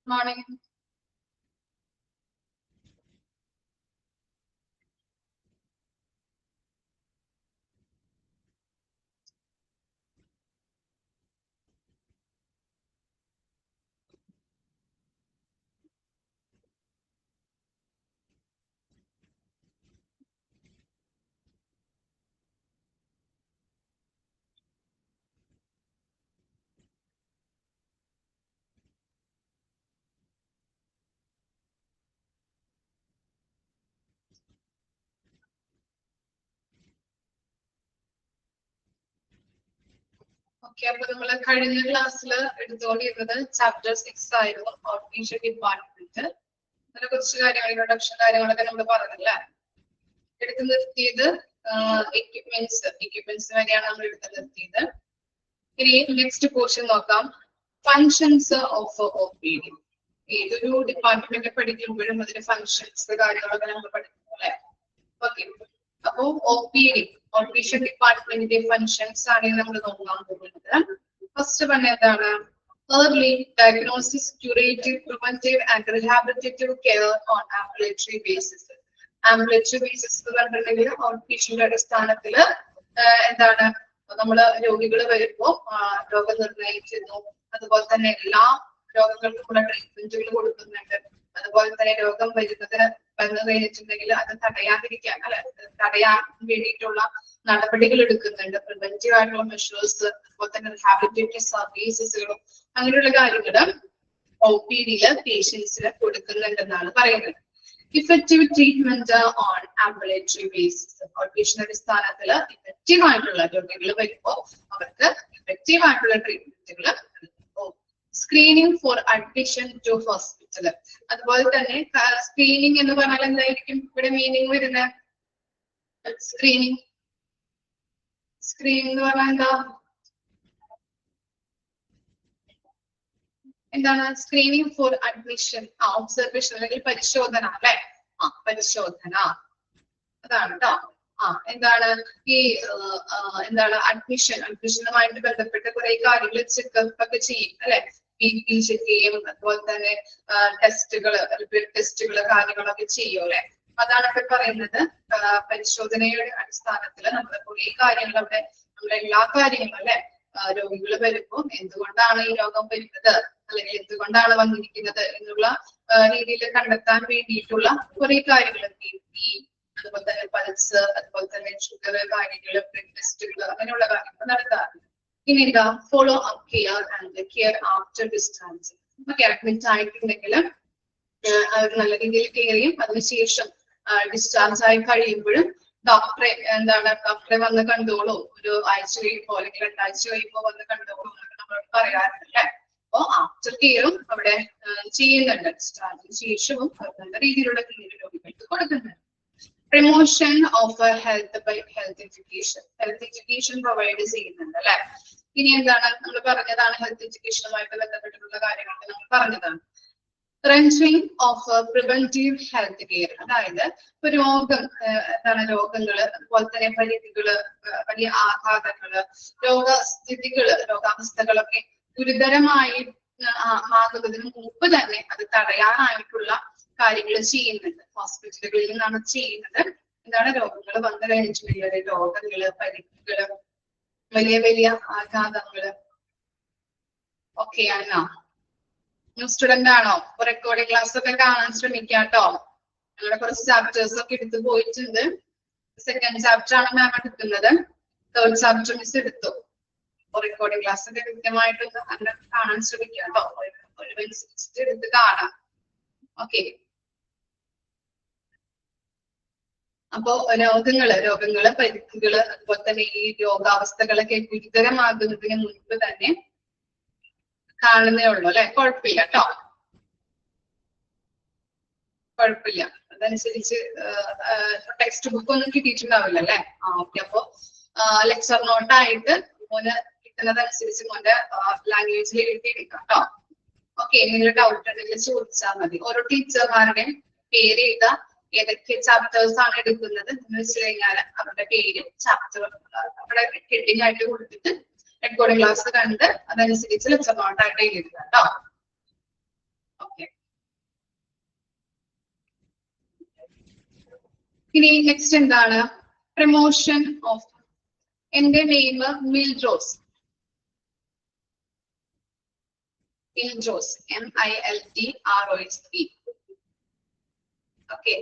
Morning. Okay, അപ്പോൾ നമ്മൾ കഴിഞ്ഞ ക്ലാസ്സിൽ എടുത്തുകൊണ്ടിരുന്നത് ചാപ്റ്റർ 6 ആയിരുന്നു ഔട്ട്പേഷ്യന്റ് ഡിപ്പാർട്ട്മെന്റ്. അതിനെ കുറച്ച് കാര്യങ്ങൾ ഇൻട്രൊഡക്ഷൻ കാര്യങ്ങളൊക്കെ നമ്മൾ പറഞ്ഞല്ലേ. എടുത്തു നിർത്തിയത് എക്യുപ്മെന്റ്സ് വരെയാണ് നമ്മൾ എടുത്തു നിർത്തിയത്. ഇനി നെക്സ്റ്റ് പോർഷൻ നോക്കാം, ഫങ്ഷൻസ് ഓഫ് OPD. ഏതൊരു ഡിപ്പാർട്ട്മെന്റ് പഠിക്കുമ്പോഴും അതിന്റെ ഫങ്ഷൻസ് കാര്യങ്ങളൊക്കെ നമ്മൾ പഠിക്കും അല്ലെ. ഓക്കെ, അപ്പോ OPD ഔട്ട്പേഷ്യന്റ് ഡിപ്പാർട്ട്മെന്റിന്റെ ഫങ്ഷൻസ് ആണ് നമ്മൾ നോക്കാൻ പോകുന്നത്. ഫസ്റ്റ് പറഞ്ഞ എന്താണ്? Early diagnosis, curative, preventive and rehabilitative care on ambulatory basis. Ambulatory basis കണ്ടിട്ടുണ്ടെങ്കിൽ ഔട്ട്പേഷ്യന്റ് അടിസ്ഥാനത്തില് എന്താണ് നമ്മള് രോഗികൾ വരുമ്പോ രോഗം നിർണയിക്കുന്നു, അതുപോലെ തന്നെ എല്ലാ രോഗങ്ങൾക്കുള്ള ട്രീറ്റ്മെന്റുകൾ കൊടുക്കുന്നുണ്ട്. അതുപോലെ തന്നെ രോഗം വന്നു കഴിഞ്ഞിട്ടുണ്ടെങ്കിൽ അത് തടയാതിരിക്കാൻ തടയാൻ വേണ്ടിയിട്ടുള്ള നടപടികൾ എടുക്കുന്നുണ്ട്. പ്രിവെന്റീവ് ആയിട്ടുള്ള മെഷേഴ്സ്, അതുപോലെ തന്നെ റിഹാബിലിറ്റേറ്റീവ് സർവീസസുകളും അങ്ങനെയുള്ള കാര്യങ്ങള് OPD-യില് പേഷ്യൻസിന് കൊടുക്കുന്നുണ്ടെന്നാണ് പറയുന്നത്. Effective treatment on ambulatory basis. Outpatient അടിസ്ഥാനത്തില് ഇഫക്റ്റീവ് ആയിട്ടുള്ള രോഗികൾ വരുമ്പോൾ അവർക്ക് ഇഫക്റ്റീവ് ആയിട്ടുള്ള ട്രീറ്റ്മെന്റുകൾ. Screening for admission to hospital. അതുപോലെ തന്നെ സ്ക്രീനിങ് എന്ന് പറഞ്ഞാൽ എന്തായിരിക്കും ഇവിടെ മീനിങ് വരുന്നത്? സ്ക്രീനിങ് എന്ന് പറഞ്ഞാൽ എന്താണ്? സ്ക്രീനിങ് ഫോർ അഡ്മിഷൻ, ഒബ്സർവേഷൻ അല്ലെങ്കിൽ പരിശോധന അല്ലെ. പരിശോധന അതാണ് കേട്ടോ. എന്താണ് ഈ എന്താണ് അഡ്മിഷനുമായിട്ട് ബന്ധപ്പെട്ട് കുറെ കാര്യങ്ങൾ ചെക്കപ്പ് ഒക്കെ ചെയ്യും അല്ലെ. BP ചെക്ക് ചെയ്യും, അതുപോലെ തന്നെ ടെസ്റ്റുകള് കാര്യങ്ങളൊക്കെ ചെയ്യും അല്ലെ. അതാണ് ഇവിടെ പറയുന്നത്. പരിശോധനയുടെ അടിസ്ഥാനത്തില് നമ്മൾ കുറെ കാര്യങ്ങൾ അവിടെ നമ്മുടെ എല്ലാ കാര്യങ്ങളും അല്ലെ. രോഗികൾ വരുമ്പോൾ എന്തുകൊണ്ടാണ് ഈ രോഗം വരുന്നത് അല്ലെങ്കിൽ എന്തുകൊണ്ടാണ് വന്നിരിക്കുന്നത് എന്നുള്ള രീതിയിൽ കണ്ടെത്താൻ വേണ്ടിയിട്ടുള്ള കുറെ കാര്യങ്ങൾ, BP, അതുപോലെ തന്നെ പൾസ്, അതുപോലെ തന്നെ ഷുഗർ കാര്യങ്ങള്, ബ്ലഡ് ടെസ്റ്റുകൾ, അങ്ങനെയുള്ള കാര്യങ്ങൾ നടത്താറുണ്ട്. ഇനി എന്താ? Follow up care and care after discharge. Okay, admit ആയിട്ടുണ്ടെങ്കിൽ അവർ നല്ല രീതിയിൽ കെയർ ചെയ്യും. അതിനുശേഷം ഡിസ്ചാർജ് ആയി കഴിയുമ്പോഴും ഡോക്ടറെ വന്ന് കണ്ടോളൂ, ഒരു ആഴ്ച കഴിയുമ്പോ അല്ലെങ്കിൽ 2 ആഴ്ച കഴിയുമ്പോ വന്ന് കണ്ടോളൂ എന്നൊക്കെ നമ്മളോട് പറയാറുണ്ട് അല്ലെ. അപ്പോ ആഫ്റ്റർ കെയറും അവിടെ ചെയ്യുന്നുണ്ട്. ഡിസ്ചാർജിന് ശേഷവും നല്ല രീതിയിലുള്ള കെയർ രോഗികൾക്ക് കൊടുക്കുന്നുണ്ട്. Promotion of health by health education provide ചെയ്യുന്നുണ്ട് അല്ലെ. ഇനി എന്താണ് നമ്മൾ പറഞ്ഞതാണ്, ഹെൽത്ത് എഡ്യൂക്കേഷനുമായിട്ട് ബന്ധപ്പെട്ടിട്ടുള്ള കാര്യങ്ങളൊക്കെ നമ്മൾ പറഞ്ഞതാണ്. Strengthening of preventive health care, അതായത് ഇപ്പൊ രോഗങ്ങള്, അതുപോലെ തന്നെ പരിധികള്, വലിയ ആഘാതങ്ങള്, രോഗാവസ്ഥകളൊക്കെ ഗുരുതരമായി ആകുന്നതിന് മുമ്പ് തന്നെ അത് തടയാനായിട്ടുള്ള കാര്യങ്ങൾ ചെയ്യുന്നുണ്ട്. ഹോസ്പിറ്റലുകളിൽ നിന്നാണ് ചെയ്യുന്നത്. എന്താണ്? രോഗങ്ങൾ വന്നു കഴിഞ്ഞിട്ടുണ്ടെങ്കിൽ രോഗങ്ങള്, പരിക്കുകള്, വലിയ വലിയ ആഘാതങ്ങള് ഒക്കെയാണോ? ന്യൂ സ്റ്റുഡന്റ് ആണോ? റെക്കോർഡിംഗ് ക്ലാസ് ഒക്കെ കാണാൻ ശ്രമിക്കാട്ടോ. ഞങ്ങളുടെ കുറച്ച് ചാപ്റ്റേഴ്സ് ഒക്കെ എടുത്തു പോയിട്ടുണ്ട്. സെക്കൻഡ് ചാപ്റ്റർ ആണ് മാം എടുക്കുന്നത്. തേർഡ് ചാപ്റ്റർ മിസ് എടുത്തു. റെക്കോർഡിംഗ് ക്ലാസ് ഒക്കെ കൃത്യമായിട്ട് അങ്ങനെ കാണാൻ ശ്രമിക്കാട്ടോ. ഒഴിവനുസരിച്ചിട്ട് എടുത്ത് കാണാം. ഓക്കെ, അപ്പോ രോഗങ്ങള്, പരിക്കുകള്, അതുപോലെ തന്നെ ഈ രോഗാവസ്ഥകളൊക്കെ ഗുരുതരമാകുന്നതിന് മുൻപ് തന്നെ കാണുന്നേ ഉള്ളൂ അല്ലെ. കുഴപ്പമില്ല കേട്ടോ, കുഴപ്പമില്ല. അതനുസരിച്ച് ടെക്സ്റ്റ് ബുക്ക് ഒന്നും കിട്ടിയിട്ടുണ്ടാവില്ല അല്ലെ. ഓക്കെ, അപ്പൊ ലെക്ചർ നോട്ടായിട്ട് മോന് കിട്ടുന്നതനുസരിച്ച് മോന്റെ ലാംഗ്വേജിൽ എഴുതിയെടുക്കാം കേട്ടോ. ഓക്കെ, എന്തെങ്കിലും ഡൗട്ട് ഉണ്ടെങ്കിൽ ചോദിച്ചാൽ മതി. ഓരോ ടീച്ചർമാരുടെയും പേര് എഴുതാ, ഏതൊക്കെ ചാപ്റ്റേഴ്സ് ആണ് എടുക്കുന്നത് എന്ന് വെച്ച് കഴിഞ്ഞാൽ അവരുടെ പേര് ചാപ്റ്റർ അവിടെ ഹെഡിങ് ആയിട്ട് കൊടുത്തിട്ട് റെക്കോർഡിംഗ് ക്ലാസ് കണ്ട് അതനുസരിച്ച് ലെക്ചർ നോട്ടായിട്ട് എഴുതുക കേട്ടോ. ഓക്കെ. ഇനി നെക്സ്റ്റ് എന്താണ്? Promotion of. എന്റെ name Mildrose. Mildrose, MILDROSE. Okay.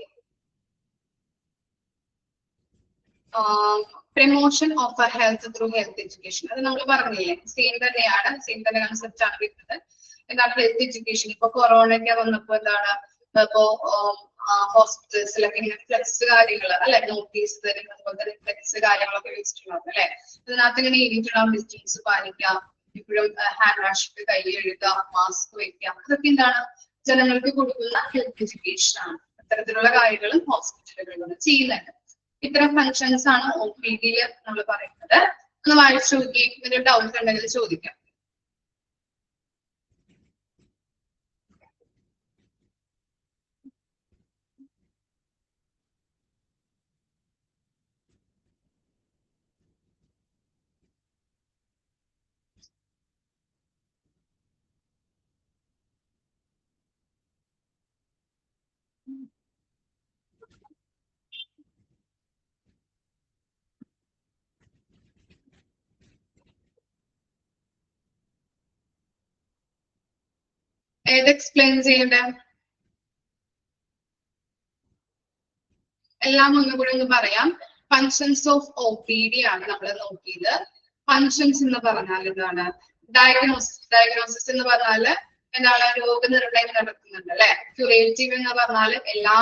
Promotion of a health through health education. അത് നമ്മൾ പറഞ്ഞില്ലേ, സെയിം തന്നെയാണ്, സെയിം തന്നെ കൺസെപ്റ്റ് ആണ് വരുന്നത്. എന്താണ് ഹെൽത്ത് എഡ്യൂക്കേഷൻ? ഇപ്പൊ കൊറോണ ഒക്കെ വന്നപ്പോ എന്താണ്, ഇപ്പോ ഹോസ്പിറ്റൽസിലൊക്കെ ഇങ്ങനെ ഫ്ലെക്സ് കാര്യങ്ങൾ അല്ലെ, നോട്ടീസ് തരും, അതുപോലെ തന്നെ ഫ്ലെക്സ് കാര്യങ്ങളൊക്കെ വെച്ചിട്ടുണ്ടാവും അല്ലെ. അതിനകത്ത് ഇങ്ങനെ എഴുതിയിട്ടുണ്ടാവും ഡിസ്റ്റൻസ് പാലിക്കാം, ഇപ്പോഴും ഹാൻഡ് വാഷ് കൈ കഴുകുക, മാസ്ക് വെക്കാം. അതൊക്കെ എന്താണ് ജനങ്ങൾക്ക് കൊടുക്കുന്ന ഹെൽത്ത് എഡ്യൂക്കേഷൻ ആണ്. അത്തരത്തിലുള്ള കാര്യങ്ങളും ഹോസ്പിറ്റലുകളിൽ ചെയ്യുന്നുണ്ട്. ഇത്തരം ഫങ്ഷൻസ് ആണ് OPD നമ്മൾ പറയുന്നത്. ഒന്ന് വായിച്ചു നോക്കി, ഒരു ഡൗട്ട് ഉണ്ടെങ്കിൽ ചോദിക്കാം. ഏത് എക്സ്പ്ലെയിൻ ചെയ്യണ്ടേ? എല്ലാം ഒന്നുകൂടി ഒന്ന് പറയാം. ഫങ്ഷൻസ് ഓഫ് OPD ആണ് നമ്മൾ നോക്കിയത്. ഫങ്ഷൻസ് എന്ന് പറഞ്ഞാൽ എന്താണ്? ഡയഗ്നോസിസ് എന്ന് പറഞ്ഞാല് എന്താണ്? രോഗനിർണയം നടത്തുന്നുണ്ട് അല്ലെ. ക്യൂറേറ്റീവ് എന്ന് പറഞ്ഞാൽ എല്ലാ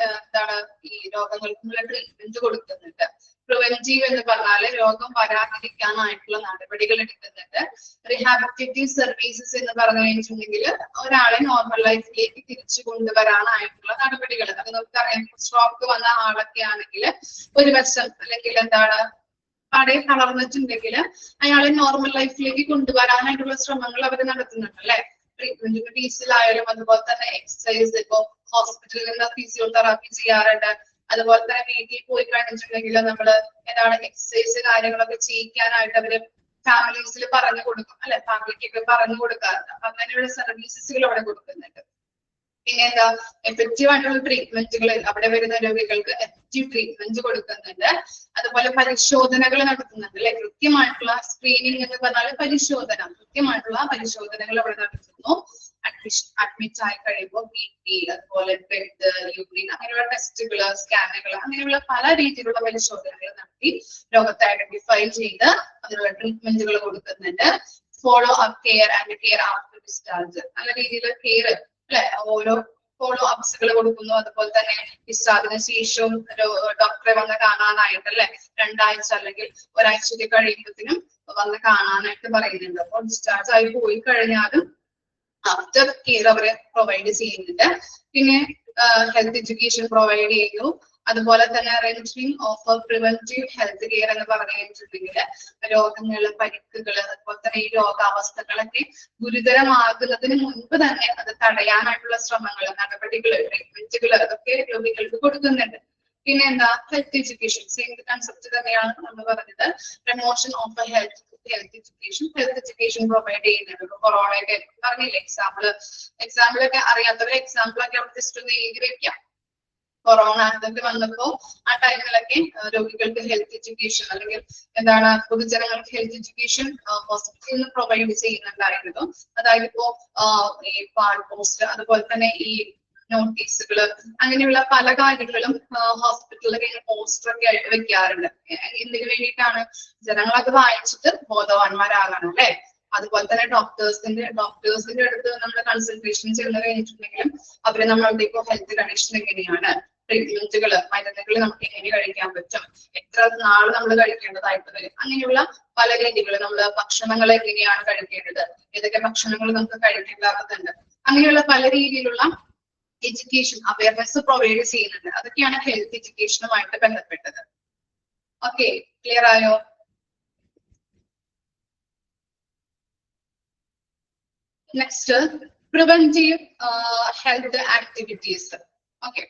എന്താണ് ഈ രോഗങ്ങൾക്കുള്ള ട്രീറ്റ്മെന്റ് കൊടുക്കുന്നുണ്ട്. പ്രിവെന്റീവ് എന്ന് പറഞ്ഞാൽ രോഗം വരാതിരിക്കാനായിട്ടുള്ള നടപടികൾ എടുക്കുന്നുണ്ട്. റിഹാബിലിറ്റേറ്റീവ് സർവീസസ് എന്ന് പറഞ്ഞു കഴിഞ്ഞിട്ടുണ്ടെങ്കിൽ ഒരാളെ നോർമൽ ലൈഫിലേക്ക് തിരിച്ചു കൊണ്ടുവരാനായിട്ടുള്ള നടപടികൾ. അത് നമുക്കറിയാം, സ്ട്രോക്ക് വന്ന ആളൊക്കെ ആണെങ്കിൽ ഒരു വർഷം അല്ലെങ്കിൽ എന്താണ് പാടെ തളർന്നിട്ടുണ്ടെങ്കിൽ അയാളെ നോർമൽ ലൈഫിലേക്ക് കൊണ്ടുവരാനായിട്ടുള്ള ശ്രമങ്ങൾ അവർ നടത്തുന്നുണ്ട് അല്ലെ. ട്രീറ്റ്മെന്റ് ഫീസിലായാലും അതുപോലെ തന്നെ എക്സസൈസ്, ഇപ്പൊ ഹോസ്പിറ്റലിൽ നിന്ന് ഫിസിയോതെറാപ്പി ചെയ്യാറുണ്ട്. അതുപോലെ തന്നെ വീട്ടിൽ പോയി കഴിഞ്ഞിട്ടുണ്ടെങ്കിൽ നമ്മള് എന്താണ് എക്സസൈസ് കാര്യങ്ങളൊക്കെ ചെയ്യിക്കാനായിട്ട് അവര് ഫാമിലീസിൽ പറഞ്ഞു കൊടുക്കും അല്ലെ, ഫാമിലിക്കൊക്കെ പറഞ്ഞു കൊടുക്കാറുണ്ട്. അപ്പൊ അങ്ങനെയുള്ള സർവീസസുകൾ അവിടെ കൊടുക്കുന്നുണ്ട്. പിന്നെ എന്താ, എഫക്റ്റീവ് ആയിട്ടുള്ള ട്രീറ്റ്മെന്റുകൾ, അവിടെ വരുന്ന രോഗികൾക്ക് എഫക്റ്റീവ് ട്രീറ്റ്മെന്റ് കൊടുക്കുന്നുണ്ട്. അതുപോലെ പരിശോധനകൾ നടത്തുന്നുണ്ട് അല്ലെ. കൃത്യമായിട്ടുള്ള സ്ക്രീനിങ് എന്ന് പറഞ്ഞാൽ പരിശോധന, കൃത്യമായിട്ടുള്ള പരിശോധനകൾ അവിടെ നടത്തുന്നു. അഡ്മിറ്റ് ആയി കഴിയുമ്പോൾ BP, അതുപോലെ ബ്ലഡ്, യൂറിൻ, അങ്ങനെയുള്ള ടെസ്റ്റുകൾ, സ്കാനുകൾ, അങ്ങനെയുള്ള പല രീതിയിലുള്ള പരിശോധനകൾ നടത്തി രോഗത്തെ ഐഡന്റിഫൈ ചെയ്ത് അതിനുള്ള ട്രീറ്റ്മെന്റുകൾ കൊടുക്കുന്നുണ്ട്. Follow up care and care after discharge, നല്ല രീതിയിൽ കെയർ അല്ലെ, ഓരോ ഫോളോ അപ്സുകൾ കൊടുക്കുന്നു. അതുപോലെ തന്നെ ഡിസ്ചാർജിന് ശേഷവും ഡോക്ടറെ വന്ന് കാണാനായിട്ട് അല്ലെ, 2 ആഴ്ച അല്ലെങ്കിൽ ഒരാഴ്ചയ്ക്ക് കഴിയുമ്പോഴത്തേനും വന്ന് കാണാനായിട്ട് പറയുന്നുണ്ട്. അപ്പോൾ ഡിസ്ചാർജ് ആയി പോയി കഴിഞ്ഞാലും ആഫ്റ്റർ കെയർ അവര് പ്രൊവൈഡ് ചെയ്യുന്നുണ്ട്. പിന്നെ ഹെൽത്ത് എഡ്യൂക്കേഷൻ പ്രൊവൈഡ് ചെയ്യുന്നു. അതുപോലെ തന്നെ rendering of preventive health care എന്ന് പറഞ്ഞു കഴിഞ്ഞിട്ടുണ്ടെങ്കിൽ രോഗങ്ങള്, പരിക്കുകൾ, അതുപോലെ തന്നെ ഈ രോഗാവസ്ഥകളൊക്കെ ഗുരുതരമാകുന്നതിന് മുൻപ് തന്നെ അത് തടയാനായിട്ടുള്ള ശ്രമങ്ങൾ, നടപടികൾ, ട്രീറ്റ്മെന്റുകൾ അതൊക്കെ രോഗികൾക്ക് കൊടുക്കുന്നുണ്ട്. പിന്നെ എന്താ, ഹെൽത്ത് എഡ്യൂക്കേഷൻ സെയിം കൺസെപ്റ്റ് തന്നെയാണ് നമ്മൾ പറഞ്ഞത്. Promotion of health education provide ചെയ്യുന്നുണ്ട്. കൊറോണയൊക്കെ പറഞ്ഞില്ലേ, എക്സാമ്പിളൊക്കെ അറിയാത്തവർ എക്സാമ്പിളൊക്കെ അവിടെ ജസ്റ്റ് ഒന്ന് എഴുതി വെക്കാം. കൊറോണ അതൊക്കെ വന്നപ്പോ ആ ടൈമിലൊക്കെ രോഗികൾക്ക് ഹെൽത്ത് എഡ്യൂക്കേഷൻ അല്ലെങ്കിൽ എന്താണ് പൊതുജനങ്ങൾക്ക് ഹെൽത്ത് എഡ്യൂക്കേഷൻ ഹോസ്പിറ്റലിൽ നിന്ന് പ്രൊവൈഡ് ചെയ്യുന്നുണ്ടായിരുന്നു. അതായത് ഇപ്പോ ഈ വാൾ പോസ്റ്റ്, അതുപോലെ തന്നെ ഈ നോട്ടീസുകള്, അങ്ങനെയുള്ള പല കാര്യങ്ങളും ഹോസ്പിറ്റലിലൊക്കെ പോസ്റ്റർ ഒക്കെ ആയിട്ട് വെക്കാറുണ്ട്. എന്തിനു വേണ്ടിയിട്ടാണ്? ജനങ്ങൾ അത് വായിച്ചിട്ട് ബോധവാന്മാരാകണം അല്ലെ. അതുപോലെ തന്നെ ഡോക്ടേഴ്സിന്റെ അടുത്ത് നമ്മൾ കൺസൾട്ടേഷൻ ചെന്ന് കഴിഞ്ഞിട്ടുണ്ടെങ്കിലും അവര് നമ്മളുടെ ഇപ്പോ ഹെൽത്ത് കണ്ടീഷൻ എങ്ങനെയാണ്, ട്രീറ്റ്മെന്റുകൾ, മരുന്നുകൾ നമുക്ക് എങ്ങനെ കഴിക്കാൻ പറ്റും, എത്ര നാൾ നമ്മൾ കഴിക്കേണ്ടതായിട്ട് വരും, അങ്ങനെയുള്ള പല രീതികൾ, നമ്മൾ ഭക്ഷണങ്ങൾ എങ്ങനെയാണ് കഴിക്കേണ്ടത്, ഏതൊക്കെ ഭക്ഷണങ്ങൾ നമുക്ക് കഴിക്കേണ്ടതുണ്ട്, അങ്ങനെയുള്ള പല രീതിയിലുള്ള എഡ്യൂക്കേഷൻ അവയർനെസ് പ്രൊവൈഡ് ചെയ്യുന്നുണ്ട്. അതൊക്കെയാണ് ഹെൽത്ത് എഡ്യൂക്കേഷനുമായിട്ട് ബന്ധപ്പെട്ടത്. ഓക്കെ, ക്ലിയർ ആയോ? Next, preventive health activities. Okay,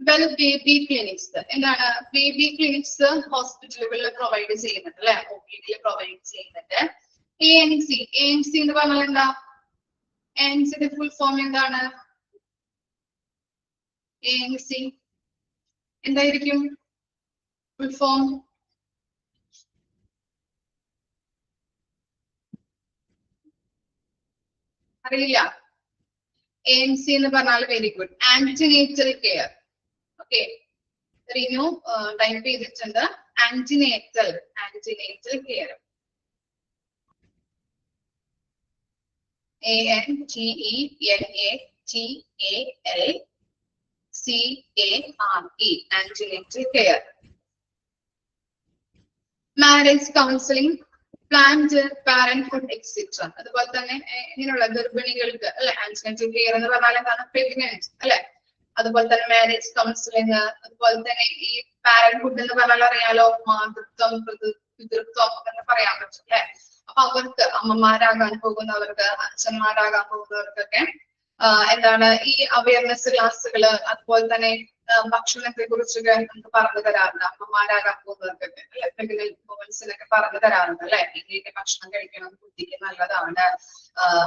baby clinics. എന്താണ് ബേബി ക്ലിനിക്സ്? ഹോസ്പിറ്റലുകളിൽ പ്രൊവൈഡ് ചെയ്യുന്നുണ്ട് അല്ലെ, OPD പ്രൊവൈഡ് ചെയ്യുന്നുണ്ട്. AMC എന്ന് പറഞ്ഞാൽ എന്താ? ANCന്റെ ഫുൾ ഫോം എന്താണ്? ANC എന്തായിരിക്കും ഫുൾ ഫോം? അറിയില്ല. ANC എന്ന് പറഞ്ഞാൽ very good, antenatal care. Okay, Rinu type ചെയ്തിട്ടുണ്ട്. Antenatal care. ANTENATALCARE, antenatal care. Marriage counselling, planned parenthood etcetera. അതുപോലെ തന്നെ ഇങ്ങനെയുള്ള ഗർഭിണികൾക്ക് അല്ലെ ആന്റിനേറ്റൽ കെയർ എന്ന് പറഞ്ഞാൽ എന്താണ്? പ്രഗ്നന്റ് അല്ലെ. അതുപോലെ തന്നെ മാരേജ് കൗൺസിലിംഗ്, അതുപോലെ തന്നെ ഈ പാരന്റ്ഹുഡ് എന്ന് പറഞ്ഞാൽ അറിയാലോ, മാതൃത്വം, പിതൃത്വം എന്ന് പറയാൻ പറ്റും അല്ലെ. അപ്പൊ അവർക്ക് അമ്മമാരാകാൻ പോകുന്നവർക്ക്, അച്ഛന്മാരാകാൻ പോകുന്നവർക്കൊക്കെ എന്താണ് ഈ അവയർനെസ് ക്ലാസ്സുകള്, അതുപോലെ തന്നെ ഭക്ഷണത്തെ കുറിച്ചൊക്കെ നമുക്ക് പറഞ്ഞു തരാറുണ്ട്. അമ്മമാരാകാൻ പോകുന്നവർക്കൊക്കെ അല്ലെ, പ്രഗ്നന്റ് വുമൻസിനൊക്കെ പറഞ്ഞു തരാറുണ്ട് അല്ലെ. ഇങ്ങനെയൊക്കെ ഭക്ഷണം കഴിക്കണം, കുട്ടിക്ക് നല്ലതാണ്.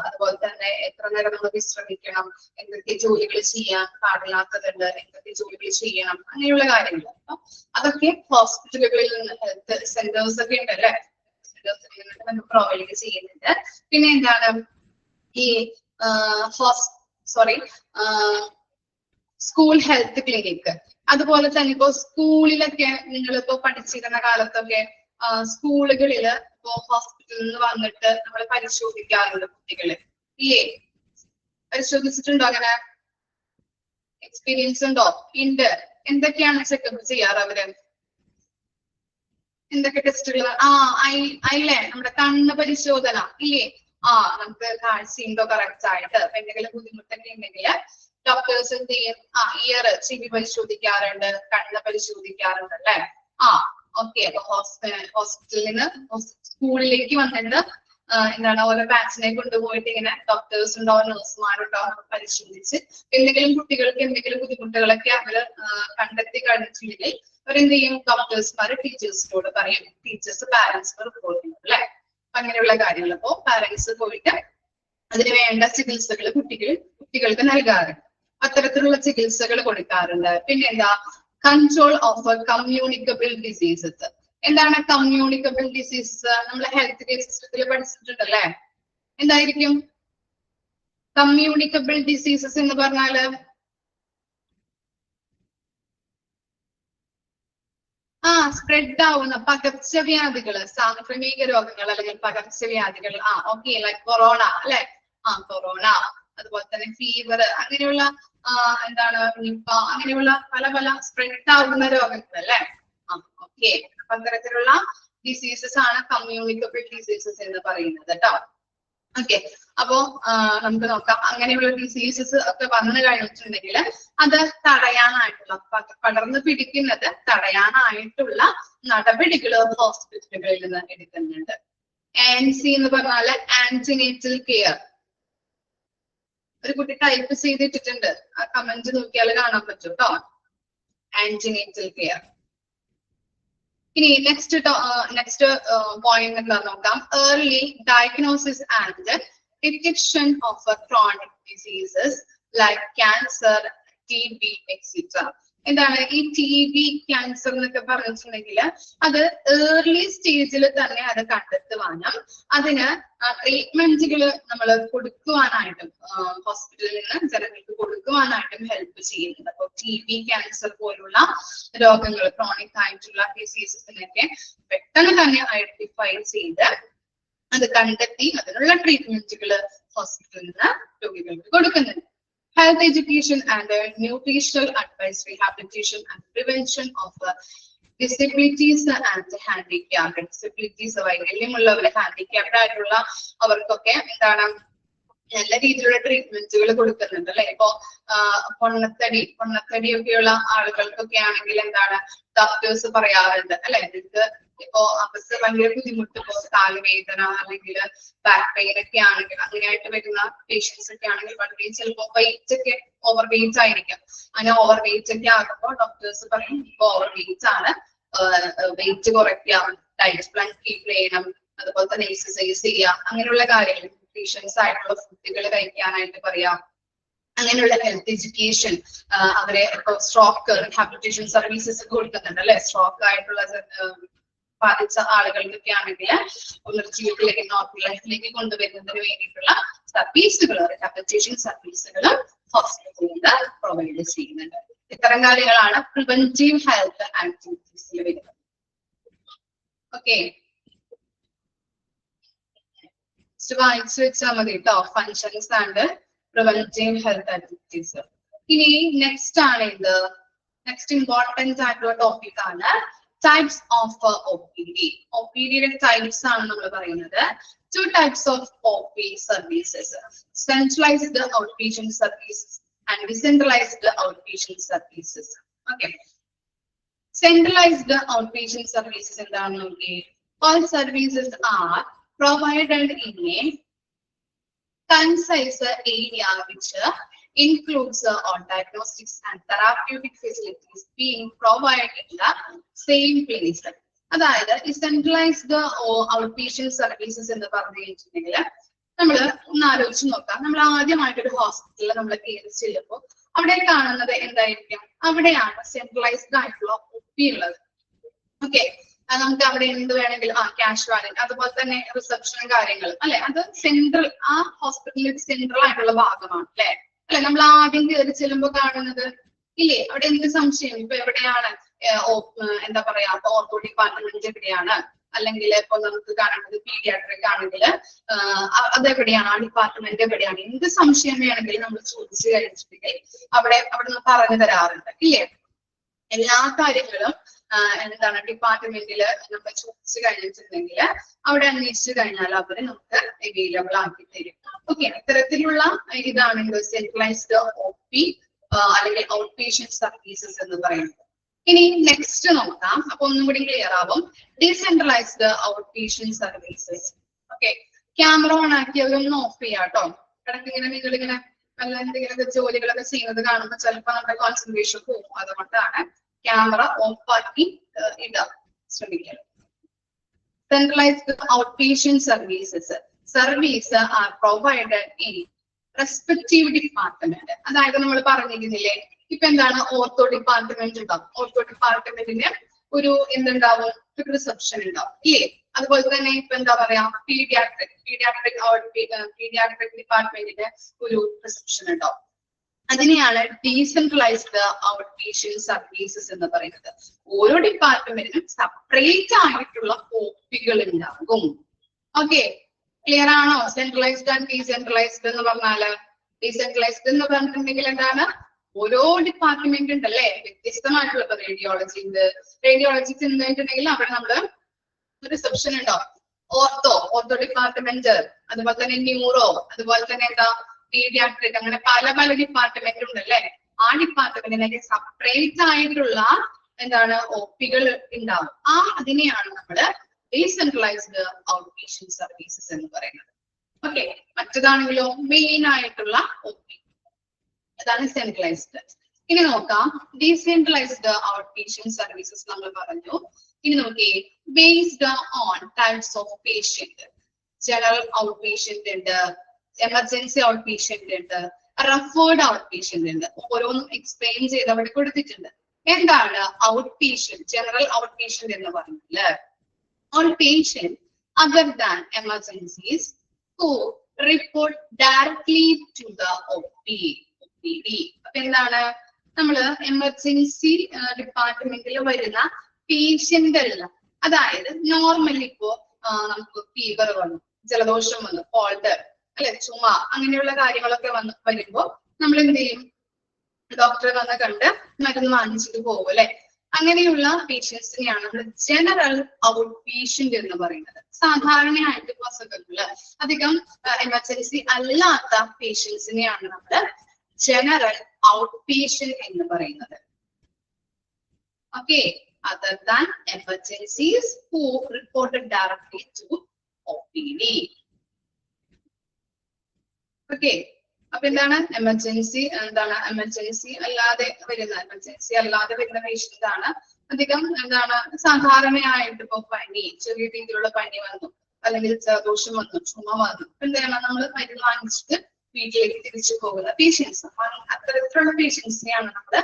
അതുപോലെ തന്നെ എത്ര നേരം നമ്മൾ വിശ്രമിക്കണം, എന്തൊക്കെ ജോലികൾ ചെയ്യാൻ പാടില്ലാത്തതുണ്ട്, എന്തൊക്കെ ജോലികൾ ചെയ്യണം, അങ്ങനെയുള്ള കാര്യങ്ങൾ. അപ്പൊ അതൊക്കെ ഹോസ്പിറ്റലുകളിൽ നിന്ന്, ഹെൽത്ത് സെന്റേഴ്സ് ഒക്കെ ഉണ്ട് അല്ലെ, നമുക്ക് പ്രൊവൈഡ് ചെയ്യുന്നുണ്ട്. പിന്നെ എന്താണ് ഈ സ്കൂൾ ഹെൽത്ത് ക്ലിനിക്ക്. അതുപോലെ തന്നെ ഇപ്പോ സ്കൂളിലൊക്കെ നിങ്ങളിപ്പോ പഠിച്ചിരുന്ന കാലത്തൊക്കെ സ്കൂളുകളില് ഇപ്പോ ഹോസ്പിറ്റലിൽ നിന്ന് വന്നിട്ട് നമ്മൾ പരിശോധിക്കാറുണ്ട് കുട്ടികള് ഇല്ലേ? പരിശോധിച്ചിട്ടുണ്ടോ? അങ്ങനെ എക്സ്പീരിയൻസ് ഉണ്ടോ? ഉണ്ട്. എന്തൊക്കെയാണ് ചെക്കപ്പ് ചെയ്യാറ് അവര്? എന്തൊക്കെ ടെസ്റ്റുകൾ? അയില്ലേ, നമ്മുടെ കണ്ണ് പരിശോധന ഇല്ലേ? നമുക്ക് കാഴ്ചയുണ്ടോ കറക്റ്റ് ആയിട്ട്. എന്തെങ്കിലും ബുദ്ധിമുട്ടൊക്കെ ഉണ്ടെങ്കിൽ ഡോക്ടേഴ്സ് എന്ത് ചെയ്യും? ഇയർ, ചെവി പരിശോധിക്കാറുണ്ട്, കണ്ണ് പരിശോധിക്കാറുണ്ട് അല്ലെ. ഓക്കെ. അപ്പൊ ഹോസ്പിറ്റലിൽ നിന്ന് സ്കൂളിലേക്ക് വന്നിട്ട് എന്താണ് ഓരോ ബാച്ചിനെ കൊണ്ടുപോയിട്ട് ഇങ്ങനെ ഡോക്ടേഴ്സ് ഉണ്ടാവും, നഴ്സുമാരുണ്ടാവും, പരിശോധിച്ച് എന്തെങ്കിലും കുട്ടികൾക്ക് എന്തെങ്കിലും ബുദ്ധിമുട്ടുകളൊക്കെ അവര് കണ്ടെത്തി കഴിഞ്ഞിട്ടുണ്ടെങ്കിൽ അവരെന്ത് ചെയ്യും? ഡോക്ടേഴ്സ്മാര് ടീച്ചേഴ്സിനോട് പറയും, ടീച്ചേഴ്സ് പാരന്റ്സിന് റിപ്പോർട്ട് ചെയ്യും അല്ലെ. അങ്ങനെയുള്ള കാര്യങ്ങൾ. അപ്പോ പാരന്റ്സ് പോയിട്ട് അതിന് വേണ്ട ചികിത്സകൾ കുട്ടികൾക്ക് നൽകാറുണ്ട്. അത്തരത്തിലുള്ള ചികിത്സകൾ കൊടുക്കാറുണ്ട്. പിന്നെ എന്താ? Control of communicable diseases. എന്താണ് കമ്മ്യൂണിക്കബിൾ ഡിസീസസ്? നമ്മൾ ഹെൽത്ത് കെയർ സിസ്റ്റത്തിൽ പഠിച്ചിട്ടുണ്ടല്ലേ. എന്തായിരിക്കും കമ്മ്യൂണിക്കബിൾ ഡിസീസസ് എന്ന് പറഞ്ഞാല്? സ്പ്രെഡ് ആവുന്ന പകർച്ചവ്യാധികള്, സാംക്രമിക രോഗങ്ങൾ അല്ലെങ്കിൽ പകർച്ചവ്യാധികൾ. ഓക്കെ, ലൈക് കൊറോണ അല്ലെ. കൊറോണ, അതുപോലെ തന്നെ ഫീവർ, അങ്ങനെയുള്ള എന്താണ് നിപ്പ, അങ്ങനെയുള്ള പല പല സ്പ്രെഡ് ആവുന്ന രോഗങ്ങൾ അല്ലെ. ഓക്കെ, അത്തരത്തിലുള്ള ഡിസീസസ് ആണ് കമ്മ്യൂണിക്കബിൾ ഡിസീസസ് എന്ന് പറയുന്നത് കേട്ടോ. ഓക്കെ, അപ്പോ നമുക്ക് നോക്കാം. അങ്ങനെയുള്ള ഡിസീസസ് ഒക്കെ വന്നു കഴിഞ്ഞിട്ടുണ്ടെങ്കിൽ അത് തടയാനായിട്ടുള്ള, പടർന്നു പിടിക്കുന്നത് തടയാനായിട്ടുള്ള നടപടികൾ ഹോസ്പിറ്റലുകളിൽ നിന്ന് എടുക്കുന്നുണ്ട്. ANC എന്ന് പറഞ്ഞാല് ആന്റിനേറ്റൽ കെയർ. ഒരു കുട്ടി ടൈപ്പ് ചെയ്തിട്ടിട്ടുണ്ട്, ആ കമന്റ് നോക്കിയാൽ കാണാൻ പറ്റും കേട്ടോ. Antenatal care. ഇനി നെക്സ്റ്റ് പോയിന്റ് എന്താ നോക്കാം. Early diagnosis and detection of chronic diseases like cancer, TB, etc. എന്താണ് ഈ TB, ക്യാൻസർ എന്നൊക്കെ പറഞ്ഞിട്ടുണ്ടെങ്കിൽ അത് ഏർലി സ്റ്റേജിൽ തന്നെ അത് കണ്ടെത്തുവാനും അതിന് ട്രീറ്റ്മെന്റുകൾ നമ്മൾ കൊടുക്കുവാനായിട്ടും ഹോസ്പിറ്റലിൽ നിന്ന് ജനങ്ങൾക്ക് കൊടുക്കുവാനായിട്ടും ഹെൽപ്പ് ചെയ്യുന്നുണ്ട്. അപ്പോൾ TB, ക്യാൻസർ പോലുള്ള രോഗങ്ങൾ, ക്രോണിക് ആയിട്ടുള്ള ഡിസീസസിനൊക്കെ പെട്ടെന്ന് തന്നെ ഐഡന്റിഫൈ ചെയ്ത് അത് കണ്ടെത്തി അതിനുള്ള ട്രീറ്റ്മെന്റുകൾ ഹോസ്പിറ്റലിൽ നിന്ന് രോഗികൾക്ക് കൊടുക്കുന്നുണ്ട്. Health education and nutritional advice, rehabilitation and prevention of disabilities and handicap. Disabilities, വൈകല്യമുള്ളവർ, ഹാൻഡിക്യാപ്ഡ് ആയിട്ടുള്ള അവർക്കൊക്കെ എന്താണ് നല്ല രീതിയിലുള്ള ട്രീറ്റ്മെന്റുകൾ കൊടുക്കുന്നുണ്ട് അല്ലെ. ഇപ്പോ പൊണ്ണത്തടി ഒക്കെയുള്ള ആളുകൾക്കൊക്കെ ആണെങ്കിൽ എന്താണ് ഡോക്ടേഴ്സ് പറയാറുണ്ട് അല്ലെ, നിങ്ങൾക്ക് ഇപ്പോ അവർക്ക് ഭയങ്കര ബുദ്ധിമുട്ട്, ഇപ്പോ കാലുവേദന അല്ലെങ്കിൽ ബാക്ക് പെയിൻ ഒക്കെ ആണെങ്കിൽ, അങ്ങനെയായിട്ട് വരുന്ന പേഷ്യൻസ് ഒക്കെ ആണെങ്കിൽ വളരെ ചിലപ്പോ വെയിറ്റ് ഒക്കെ ഓവർ വെയിറ്റ് ആയിരിക്കും. അങ്ങനെ ഓവർ വെയിറ്റ് ഒക്കെ ആകുമ്പോൾ ഡോക്ടേഴ്സ് പറയും ഇപ്പൊ ഓവർ വെയിറ്റ് ആണ്, വെയിറ്റ് കുറയ്ക്കാം, ഡയറ്റ് പ്ലാൻ കീപ്പ് ചെയ്യണം, അതുപോലെ തന്നെ എക്സസൈസ് ചെയ്യാം, അങ്ങനെയുള്ള കാര്യങ്ങൾ. ന്യൂട്രീഷ്യൻസ് ആയിട്ടുള്ള ഫുഡുകൾ കഴിക്കാനായിട്ട് പറയാം. അങ്ങനെയുള്ള ഹെൽത്ത് എഡ്യൂക്കേഷൻ, അവരെ ഇപ്പൊ സ്ട്രോക്ക് റിഹാബിലിറ്റേഷൻ സർവീസസ് കൊടുക്കുന്നുണ്ട് അല്ലെ. സ്ട്രോക്ക് ആയിട്ടുള്ള ബാധിച്ച ആളുകൾക്കൊക്കെ ആണെങ്കിൽ പുനർജീവിതത്തിലേക്ക് നോർമൽ ലൈഫിലേക്ക് കൊണ്ടുവരുന്നതിന് വേണ്ടിയിട്ടുള്ള സർവീസുകൾ, റിഹാബിലിറ്റേഷൻ സർവീസുകൾ ഹോസ്പിറ്റലിൽ പ്രൊവൈഡ് ചെയ്യുന്നുണ്ട്. ഇത്തരം കാര്യങ്ങളാണ് പ്രിവെന്റീവ് ഹെൽത്ത് ആക്ടിവിറ്റീസിൽ വരുന്നത്. ഓക്കെ, വായിച്ചു വെച്ചാൽ മതി കേട്ടോ, functions and preventive health activities. ഇനി നെക്സ്റ്റ് ആണ് ഇത്, നെക്സ്റ്റ് ഇമ്പോർട്ടന്റ് ആയിട്ടുള്ള ടോപ്പിക് ആണ് types of OPD. OPD types ആണ് നമ്മൾ പറയുന്നത്. Two types of OP services: centralized outpatient services and decentralized outpatient services. Okay, centralized outpatient services എന്താണ് നോക്കിയേ. All services are provided in a concise area which includes all diagnostics and therapeutic facilities being provided in the same place. അതായത് ഈ centralised outpatient services എന്ന് പറഞ്ഞു കഴിഞ്ഞിട്ടുണ്ടെങ്കിൽ നമ്മൾ ഒന്ന് ആലോചിച്ച് നോക്കാം. നമ്മൾ ആദ്യമായിട്ടൊരു ഹോസ്പിറ്റലിൽ നമ്മൾ കയറി ചെല്ലുമ്പോൾ അവിടെ കാണുന്നത് എന്തായിരിക്കും? അവിടെയാണ് സെൻട്രലൈസ്ഡ് ആയിട്ടുള്ള OP ഉള്ളത്. ഓക്കെ, നമുക്ക് അവിടെ എന്ത് വേണമെങ്കിലും ക്യാഷ് വാലറ്റ്, അതുപോലെ തന്നെ റിസപ്ഷൻ കാര്യങ്ങൾ അല്ലെ, അത് സെൻട്രൽ, ആ ഹോസ്പിറ്റലിൽ സെൻട്രൽ ആയിട്ടുള്ള ഭാഗമാണ് അല്ലെ. അല്ലെ, നമ്മൾ ആദ്യം കയറി ചെല്ലുമ്പോൾ കാണുന്നത് ഇല്ലേ, അവിടെ എന്ത് സംശയം, ഇപ്പൊ എവിടെയാണ് എന്താ പറയാ ഓർത്തോ ഡിപ്പാർട്ട്മെന്റ് എവിടെയാണ്, അല്ലെങ്കിൽ ഇപ്പൊ നമുക്ക് കാണുന്നത് പീഡിയാട്രിക് ആണെങ്കിൽ അതെവിടെയാണ്, ആ ഡിപ്പാർട്ട്മെന്റ് എവിടെയാണ്, എന്ത് സംശയം വേണമെങ്കിലും നമ്മൾ ചോദിച്ചു കഴിഞ്ഞിട്ടുണ്ടെങ്കിൽ അവിടെ നിന്ന് പറഞ്ഞു തരാറുണ്ട് ഇല്ലേ. എല്ലാ കാര്യങ്ങളും എന്താണ് ഡിപ്പാർട്ട്മെന്റിൽ നമ്മൾ ചോദിച്ചു കഴിഞ്ഞിട്ടുണ്ടെങ്കിൽ അവിടെ അന്വേഷിച്ചു കഴിഞ്ഞാൽ അവര് നമുക്ക് അവൈലബിൾ ആക്കി തരും. ഓക്കെ, ഇത്തരത്തിലുള്ള ഇതാണ് സെൻട്രലൈസ്ഡ് OP അല്ലെങ്കിൽ ഔട്ട് പേഷ്യന്റ് സർവീസസ് എന്ന് പറയുന്നത്. ഇനി നെക്സ്റ്റ് നോക്കാം, അപ്പൊ ഒന്നും കൂടി ക്ലിയർ ആവും. Decentralised out patient services. Okay, camera on ആക്കി അതൊന്ന് ഓഫ് ചെയ്യാം കേട്ടോ. ഇടയ്ക്കിങ്ങനെ നിങ്ങളിങ്ങനെ നല്ല എന്തെങ്കിലുമൊക്കെ ജോലികളൊക്കെ ചെയ്യുന്നത് കാണുമ്പോൾ ചിലപ്പോൾ നമ്മുടെ കോൺസെൻട്രേഷൻ പോകും. അതുകൊണ്ടാണ് ക്യാമറ ഓഫ് ആക്കി ഇടാൻ ശ്രമിക്കുക. Centralised out patient services. Service are provided in respective department. അതായത് നമ്മൾ പറഞ്ഞിരുന്നില്ലേ, ഇപ്പൊ എന്താണ് ഓർത്തോ ഡിപ്പാർട്ട്മെന്റ് ഉണ്ടാവും, ഓർത്തോ ഡിപ്പാർട്ട്മെന്റിന് ഒരു എന്തുണ്ടാവും, ഒരു റിസപ്ഷൻ ഉണ്ടാവും ഇല്ലേ. അതുപോലെ തന്നെ ഇപ്പൊ എന്താ പറയാ പീഡിയാട്രിക് ഡിപ്പാർട്ട്മെന്റിന് ഒരു റിസപ്ഷൻ ഉണ്ടാവും. അതിനെയാണ് ഡീസെൻട്രലൈസ്ഡ് ഔട്ട് പേഷ്യന്റ് സർവീസസ് എന്ന് പറയുന്നത്. ഓരോ ഡിപ്പാർട്ട്മെന്റിനും സെപ്പറേറ്റ് ആയിട്ടുള്ള OPകൾ ഉണ്ടാകും. ഓക്കെ, ക്ലിയർ ആണോ? സെൻട്രലൈസ്ഡ് ആൻഡ് ഡീസെൻട്രലൈസ്ഡ് എന്ന് പറഞ്ഞാല്, ഡീസെൻട്രലൈസ്ഡ് എന്ന് പറഞ്ഞിട്ടുണ്ടെങ്കിൽ എന്താണ്, ഓരോ ഡിപ്പാർട്ട്മെന്റ് ഉണ്ടല്ലേ, വ്യത്യസ്തമായിട്ടുള്ള റേഡിയോളജി ഉണ്ട്. റേഡിയോളജി ചെന്നിട്ടുണ്ടെങ്കിൽ അവിടെ നമ്മള് റിസപ്ഷൻ ഉണ്ടാവും. ഓർത്തോ ഡിപ്പാർട്ട്മെന്റ്, അതുപോലെ തന്നെ ന്യൂറോ, അതുപോലെ തന്നെ എന്താ പീഡിയാട്രിക്, അങ്ങനെ പല ഡിപ്പാർട്ട്മെന്റ് ഉണ്ടല്ലേ. ആ ഡിപ്പാർട്ട്മെന്റിനൊക്കെ സെപ്പറേറ്റ് ആയിട്ടുള്ള എന്താണ് OPകൾ ഉണ്ടാവും. അതിനെയാണ് നമ്മള് ഡീസെൻട്രലൈസ്ഡ് ഔട്ട് പേഷ്യന്റ് സർവീസസ് എന്ന് പറയുന്നത്. ഓക്കെ, മറ്റേതാണെങ്കിലോ മെയിൻ ആയിട്ടുള്ള OP, അതാണ് സെൻട്രലൈസ്ഡ്. ഇനി നോക്കാം ഡീസെൻട്രലൈസ്ഡ് ഔട്ട് പേഷ്യന്റ് സർവീസസ് നമ്മൾ പറഞ്ഞു. ഇനി നോക്കിയേ, based on types of patient. General out patient ഉണ്ട്, എമർജൻസി ഔട്ട് പേഷ്യന്റ് ഉണ്ട്, റെഫേർഡ് ഔട്ട് പേഷ്യന്റ് ഉണ്ട്. ഓരോന്നും എക്സ്പ്ലെയിൻ ചെയ്ത് അവിടെ കൊടുത്തിട്ടുണ്ട്. എന്താണ് out patient? General out patient എന്ന് പറഞ്ഞാല് all patients other than emergencies who report directly to the OPD. അപ്പൊ എന്താണ്, നമ്മള് എമർജൻസി ഡിപ്പാർട്ട്മെന്റിൽ വരുന്ന പേഷ്യന്റ് അല്ല. അതായത് നോർമലി ഇപ്പോ നമുക്ക് ഫീവർ വന്നു, ജലദോഷം വന്നു, കോൾഡ് അല്ലെ, ചുമ, അങ്ങനെയുള്ള കാര്യങ്ങളൊക്കെ വരുമ്പോ നമ്മൾ എന്ത് ചെയ്യും, ഡോക്ടറെ വന്ന് കണ്ട് മരുന്ന് വാങ്ങിച്ചിട്ട് പോകും അല്ലെ. അങ്ങനെയുള്ള പേഷ്യൻസിനെയാണ് നമ്മൾ ജനറൽ ഔട്ട് പേഷ്യന്റ് എന്ന് പറയുന്നത്. സാധാരണയായിട്ട് അസുഖങ്ങള് അധികം എമർജൻസി അല്ലാത്ത പേഷ്യൻസിനെയാണ് നമ്മൾ ജനറൽ ഔട്ട് പേഷ്യന്റ് എന്ന് പറയുന്നത്. Okay, other than emergencies who reported directly to OPD. Okay, അപ്പൊ എന്താണ് എമർജൻസി, എന്താണ് എമർജൻസി അല്ലാതെ വരുന്ന പേഷ്യന്റ് ആണ് അധികം. എന്താണ് സാധാരണയായിട്ട് ഇപ്പൊ പനി, ചെറിയ രീതിയിലുള്ള പനി വന്നു, അല്ലെങ്കിൽ ജലദോഷം വന്നു, ചുമ വന്നു, എന്ത് ചെയ്യണം? നമ്മൾ മരുന്ന് വാങ്ങിച്ചിട്ട് വീട്ടിലേക്ക് തിരിച്ചു പോകുന്ന പേഷ്യൻസ്. അത്തരത്തിലുള്ള പേഷ്യൻസിനെയാണ് നമ്മൾ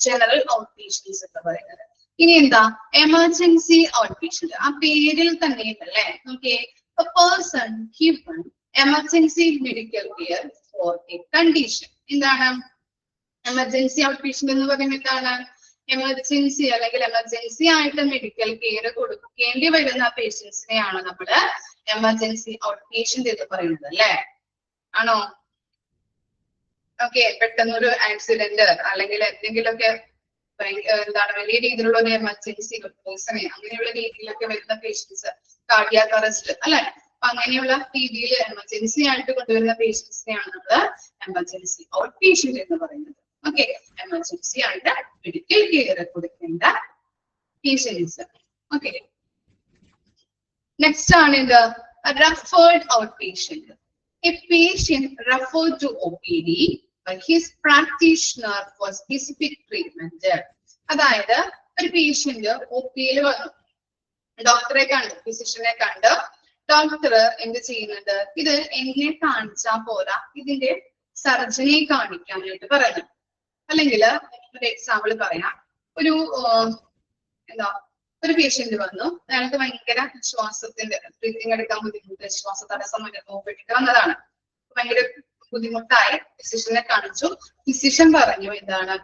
ജനറൽ ഔട്ട് പേഷ്യൻസ് എന്ന് പറയുന്നത്. ഇനി എന്താ? Emergency out patient. ആ പേരിൽ തന്നെ ഉണ്ടല്ലേ? Okay, a person given emergency medical care for a condition. എന്താണ് എമർജൻസി ഔട്ട് പേഷ്യന്റ് എന്ന് പറയുന്നത്? എന്താണ്? എമർജൻസി അല്ലെങ്കിൽ എമർജൻസി ആയിട്ട് മെഡിക്കൽ കെയർ കൊടുക്കേണ്ടി വരുന്ന പേഷ്യൻസിനെയാണ് നമ്മള് എമർജൻസി ഔട്ട് പേഷ്യന്റ് എന്ന് പറയുന്നത്, അല്ലേ? ആണോ? ഓക്കെ, പെട്ടെന്നൊരു ആക്സിഡന്റ് അല്ലെങ്കിൽ എന്തെങ്കിലുമൊക്കെ എന്താണ് വലിയ രീതിയിലുള്ള ഒരു എമർജൻസി അങ്ങനെയുള്ള രീതിയിലൊക്കെ വരുന്ന പേഷ്യൻസ്, കാർഡിയാക് അറസ്റ്റ്, അല്ലെ? അപ്പൊ അങ്ങനെയുള്ള രീതിയിൽ എമർജൻസി ആയിട്ട് കൊണ്ടുവരുന്ന പേഷ്യൻസിനെയാണ് നമ്മള് എമർജൻസി ഔട്ട് പേഷ്യന്റ് എന്ന് പറയുന്നത്. ഓക്കെ, എമർജൻസി ആയിട്ട് മെഡിക്കൽ കെയർ കൊടുക്കേണ്ട പേഷ്യൻസ്. ഓക്കെ, നെക്സ്റ്റ് ആണ് ഇത് referred out patient. A patient referred to OPD by his practitioner for specific treatment. അതായത് ഒരു പേഷ്യന്റ് OPയിൽ വന്നു, ഡോക്ടറെ കണ്ടു, ഫിസിഷ്യനെ കണ്ട്, ഡോക്ടർ എന്ത് ചെയ്യുന്നുണ്ട്? ഇത് എന്നെ കാണിച്ചാൽ പോരാ, ഇതിന്റെ സർജനെ കാണിക്കാനായിട്ട് പറഞ്ഞു. അല്ലെങ്കിൽ ഒരു എക്സാമ്പിൾ പറയാം. ഒരു ഒരു പേഷ്യന്റ് വന്നു, അയാൾക്ക് ഭയങ്കര ശ്വാസത്തിന്റെ ബ്രീത്തിങ് എടുക്കാൻ ബുദ്ധിമുട്ട്, ശ്വാസ തടസ്സം അനുഭവപ്പെട്ടിട്ട് വന്നതാണ്. ഭയങ്കര ബുദ്ധിമുട്ടായി ഫിസിഷ്യനെ കാണിച്ചു. ഫിസിഷ്യൻ പറഞ്ഞു എന്താണ്?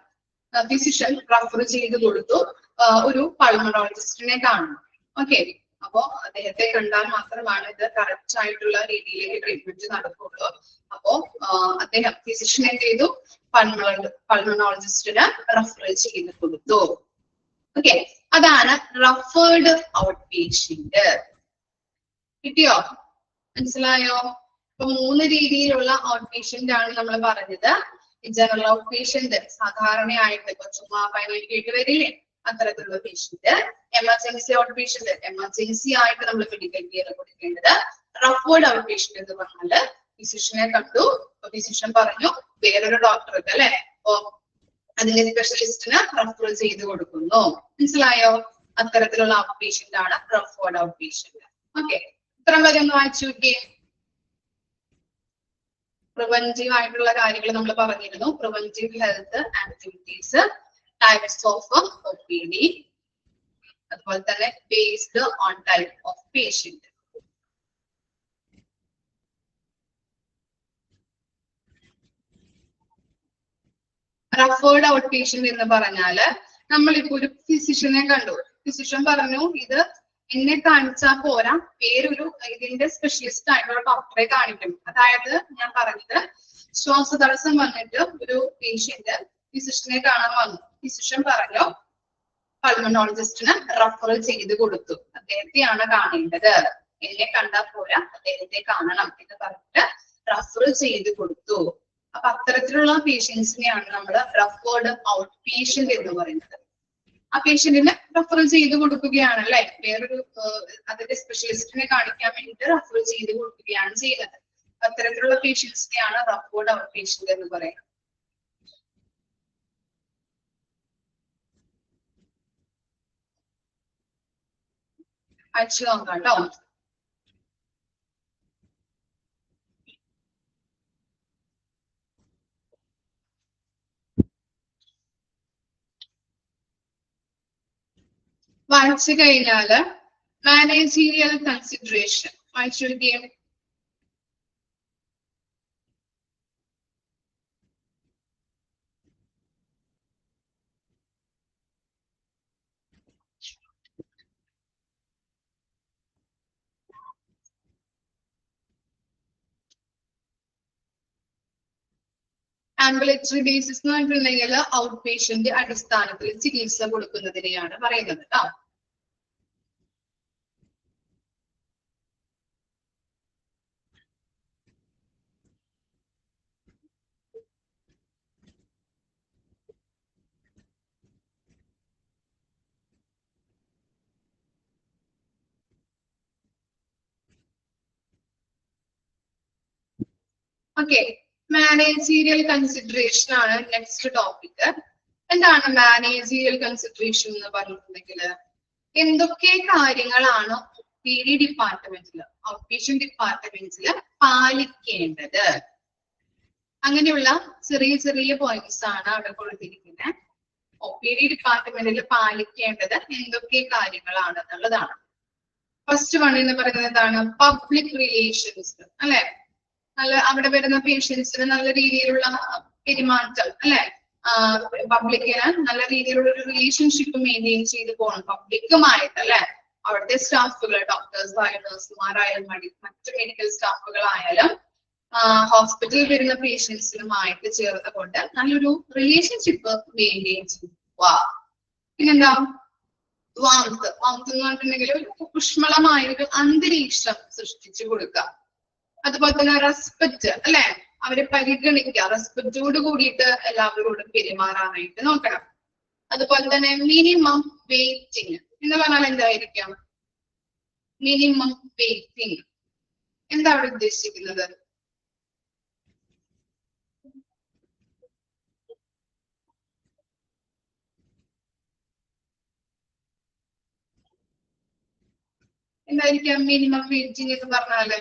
ഫിസിഷ്യൻ റഫർ ചെയ്ത് കൊടുത്തു ഒരു പൾമണോളജിസ്റ്റിനെ കാണണം. ഓക്കെ, അപ്പോ അദ്ദേഹത്തെ കണ്ടാൽ മാത്രമാണ് ഇത് കറക്റ്റ് ആയിട്ടുള്ള രീതിയിലേക്ക് ട്രീറ്റ്മെന്റ് നടക്കുള്ളൂ. അപ്പോ അദ്ദേഹം ഫിസിഷ്യൻ എന്ത് ചെയ്തു? പൾമണോളജിസ്റ്റിന് റഫർ ചെയ്ത് കൊടുത്തു. ഓക്കെ, അതാണ് റഫേർഡ് ഔട്ട് പേഷ്യന്റ്. കിട്ടിയോ? മനസ്സിലായോ? അപ്പൊ 3 രീതിയിലുള്ള ഔട്ട് പേഷ്യന്റ് ആണ് നമ്മൾ പറഞ്ഞത്. ജനറൽ ഔട്ട് പേഷ്യന്റ് സാധാരണയായിട്ട് ചുമ പനിയൊക്കെ ആയിട്ട് വരില്ലേ, അത്തരത്തിലുള്ള patient. Emergency out patient, emergency ആയിട്ട് നമ്മൾ മെഡിക്കൽ കെയർ കൊടുക്കേണ്ടത്. റഫേർഡ് ഔട്ട് പേഷ്യന്റ് എന്ന് പറഞ്ഞാല് ഫിസിഷ്യനെ കണ്ടു, ഫിസിഷ്യൻ പറഞ്ഞു വേറൊരു ഡോക്ടർക്ക്, അല്ലെ? അപ്പോ അതിന്റെ സ്പെഷ്യലിസ്റ്റിന് റഫർ ചെയ്ത് കൊടുക്കുന്നു. മനസ്സിലായോ? അത്തരത്തിലുള്ള ഔട്ട് പേഷ്യന്റ് ആണ് റഫേർഡ് ഔട്ട് പേഷ്യന്റ്. ഓക്കെ, ഇത്രയും വരെ ഒന്ന് വായിച്ചു നോക്കിയേ. പ്രിവെന്റീവ് ആയിട്ടുള്ള കാര്യങ്ങൾ നമ്മൾ പറഞ്ഞിരുന്നു. Preventive health activities, types of OPD, അതുപോലെ തന്നെ based on type of patient. Referred out patient എന്ന് പറഞ്ഞാല് നമ്മളിപ്പോ ഒരു ഫിസിഷ്യനെ കണ്ടു, ഫിസിഷ്യൻ പറഞ്ഞു ഇത് എന്നെ കാണിച്ചാൽ പോരാ, വേറൊരു ഇതിന്റെ സ്പെഷ്യലിസ്റ്റ് ആയിട്ടുള്ള ഡോക്ടറെ കാണിക്കും. അതായത് ഞാൻ പറഞ്ഞത് ശ്വാസതടസ്സം വന്നിട്ട് ഒരു പേഷ്യന്റ് ഫിസിഷ്യനെ കാണാൻ വന്നു, ഫിസിഷ്യൻ പറഞ്ഞു പൾമണോളജിസ്റ്റിന് റഫർ ചെയ്ത് കൊടുത്തു, അദ്ദേഹത്തെയാണ് കാണേണ്ടത്, എന്നെ കണ്ടാൽ പോരാ അദ്ദേഹത്തെ കാണണം എന്ന് പറഞ്ഞിട്ട് റഫർ ചെയ്ത് കൊടുത്തു. അപ്പൊ അത്തരത്തിലുള്ള പേഷ്യൻസിനെയാണ് നമ്മൾ റഫേർഡ് ഔട്ട് പേഷ്യന്റ് എന്ന് പറയുന്നത്. ആ പേഷ്യന്റിന് റഫർ ചെയ്ത് കൊടുക്കുകയാണ്, അല്ലെ? വേറൊരു അതിന്റെ സ്പെഷ്യലിസ്റ്റിനെ കാണിക്കാൻ വേണ്ടിയിട്ട് റഫർ ചെയ്ത് കൊടുക്കുകയാണ് ചെയ്യുന്നത്. അത്തരത്തിലുള്ള പേഷ്യൻസിനെയാണ് റഫേർഡ് ഔട്ട് പേഷ്യന്റ് എന്ന് പറയുന്നത്. അയച്ചു നോക്കാം കേട്ടോ. വായിച്ചു കഴിഞ്ഞാല് മാനേജീരിയൽ കൺസിഡറേഷൻ വായിച്ചെടുക്കുകയും ആംബുലേറ്ററി ബേസിസ് എന്ന് പറഞ്ഞിട്ടുണ്ടെങ്കിൽ ഔട്ട് പേഷ്യന്റ് അടിസ്ഥാനത്തിൽ ചികിത്സ കൊടുക്കുന്നതിനെയാണ് പറയുന്നത് കേട്ടോ. ഓക്കെ, മാനേജീരിയൽ കൺസിഡറേഷൻ ആണ് നെക്സ്റ്റ് ടോപ്പിക്. എന്താണ് മാനേജീരിയൽ കൺസിഡറേഷൻ എന്ന് പറഞ്ഞിട്ടുണ്ടെങ്കിൽ എന്തൊക്കെ കാര്യങ്ങളാണ് OPD ഡിപ്പാർട്ട്മെന്റിൽ, ഔട്ട് പേഷ്യന്റ് ഡിപ്പാർട്ട്മെന്റിൽ പാലിക്കേണ്ടത്? അങ്ങനെയുള്ള ചെറിയ ചെറിയ പോയിന്റ്സ് ആണ് അവിടെ കൊടുത്തിരിക്കുന്നത്. OPD ഡിപ്പാർട്ട്മെന്റിൽ പാലിക്കേണ്ടത് എന്തൊക്കെ കാര്യങ്ങളാണെന്നുള്ളതാണ്. ഫസ്റ്റ് വൺ എന്ന് പറയുന്നത് എന്താണ്? പബ്ലിക് റിലേഷൻസ്, അല്ലെ? അവിടെ വരുന്ന പേഷ്യൻസിന് നല്ല രീതിയിലുള്ള പെരുമാറ്റം, അല്ലെ? പബ്ലിക്കിന് നല്ല രീതിയിലുള്ള ഒരു റിലേഷൻഷിപ്പ് മെയിൻറ്റെയിൻ ചെയ്ത് പോകണം പബ്ലിക്കുമായിട്ട്, അല്ലെ? അവിടുത്തെ സ്റ്റാഫുകൾ, ഡോക്ടേഴ്സ് ആയാലും നഴ്സുമാരായാലും മറ്റു മെഡിക്കൽ സ്റ്റാഫുകളായാലും ഹോസ്പിറ്റലിൽ വരുന്ന പേഷ്യൻസിനുമായിട്ട് ചേർന്നുകൊണ്ട് നല്ലൊരു റിലേഷൻഷിപ്പ് മെയിൻറ്റെയിൻ ചെയ്ത് പോവാ. പിന്നെന്താ? വാംത്ത് എന്ന് പറഞ്ഞിട്ടുണ്ടെങ്കിൽ ഒരു ഊഷ്മളമായ ഒരു അന്തരീക്ഷം സൃഷ്ടിച്ചു കൊടുക്കുക. അതുപോലെ തന്നെ റെസ്പെക്ട്, അല്ലെ? അവരെ പരിഗണിക്കുക, റെസ്പെക്റ്റോട് കൂടിയിട്ട് എല്ലാവരോടും പെരുമാറാനായിട്ട് നോക്കണം. അതുപോലെ തന്നെ മിനിമം വെയിറ്റിംഗ് എന്ന് പറഞ്ഞാൽ എന്തായിരിക്കും? മിനിമം വെയിറ്റിംഗ് എന്താ അവിടെ ഉദ്ദേശിക്കുന്നത്? എന്തായിരിക്കാം മിനിമം വെയിറ്റിംഗ് എന്ന് പറഞ്ഞാല്?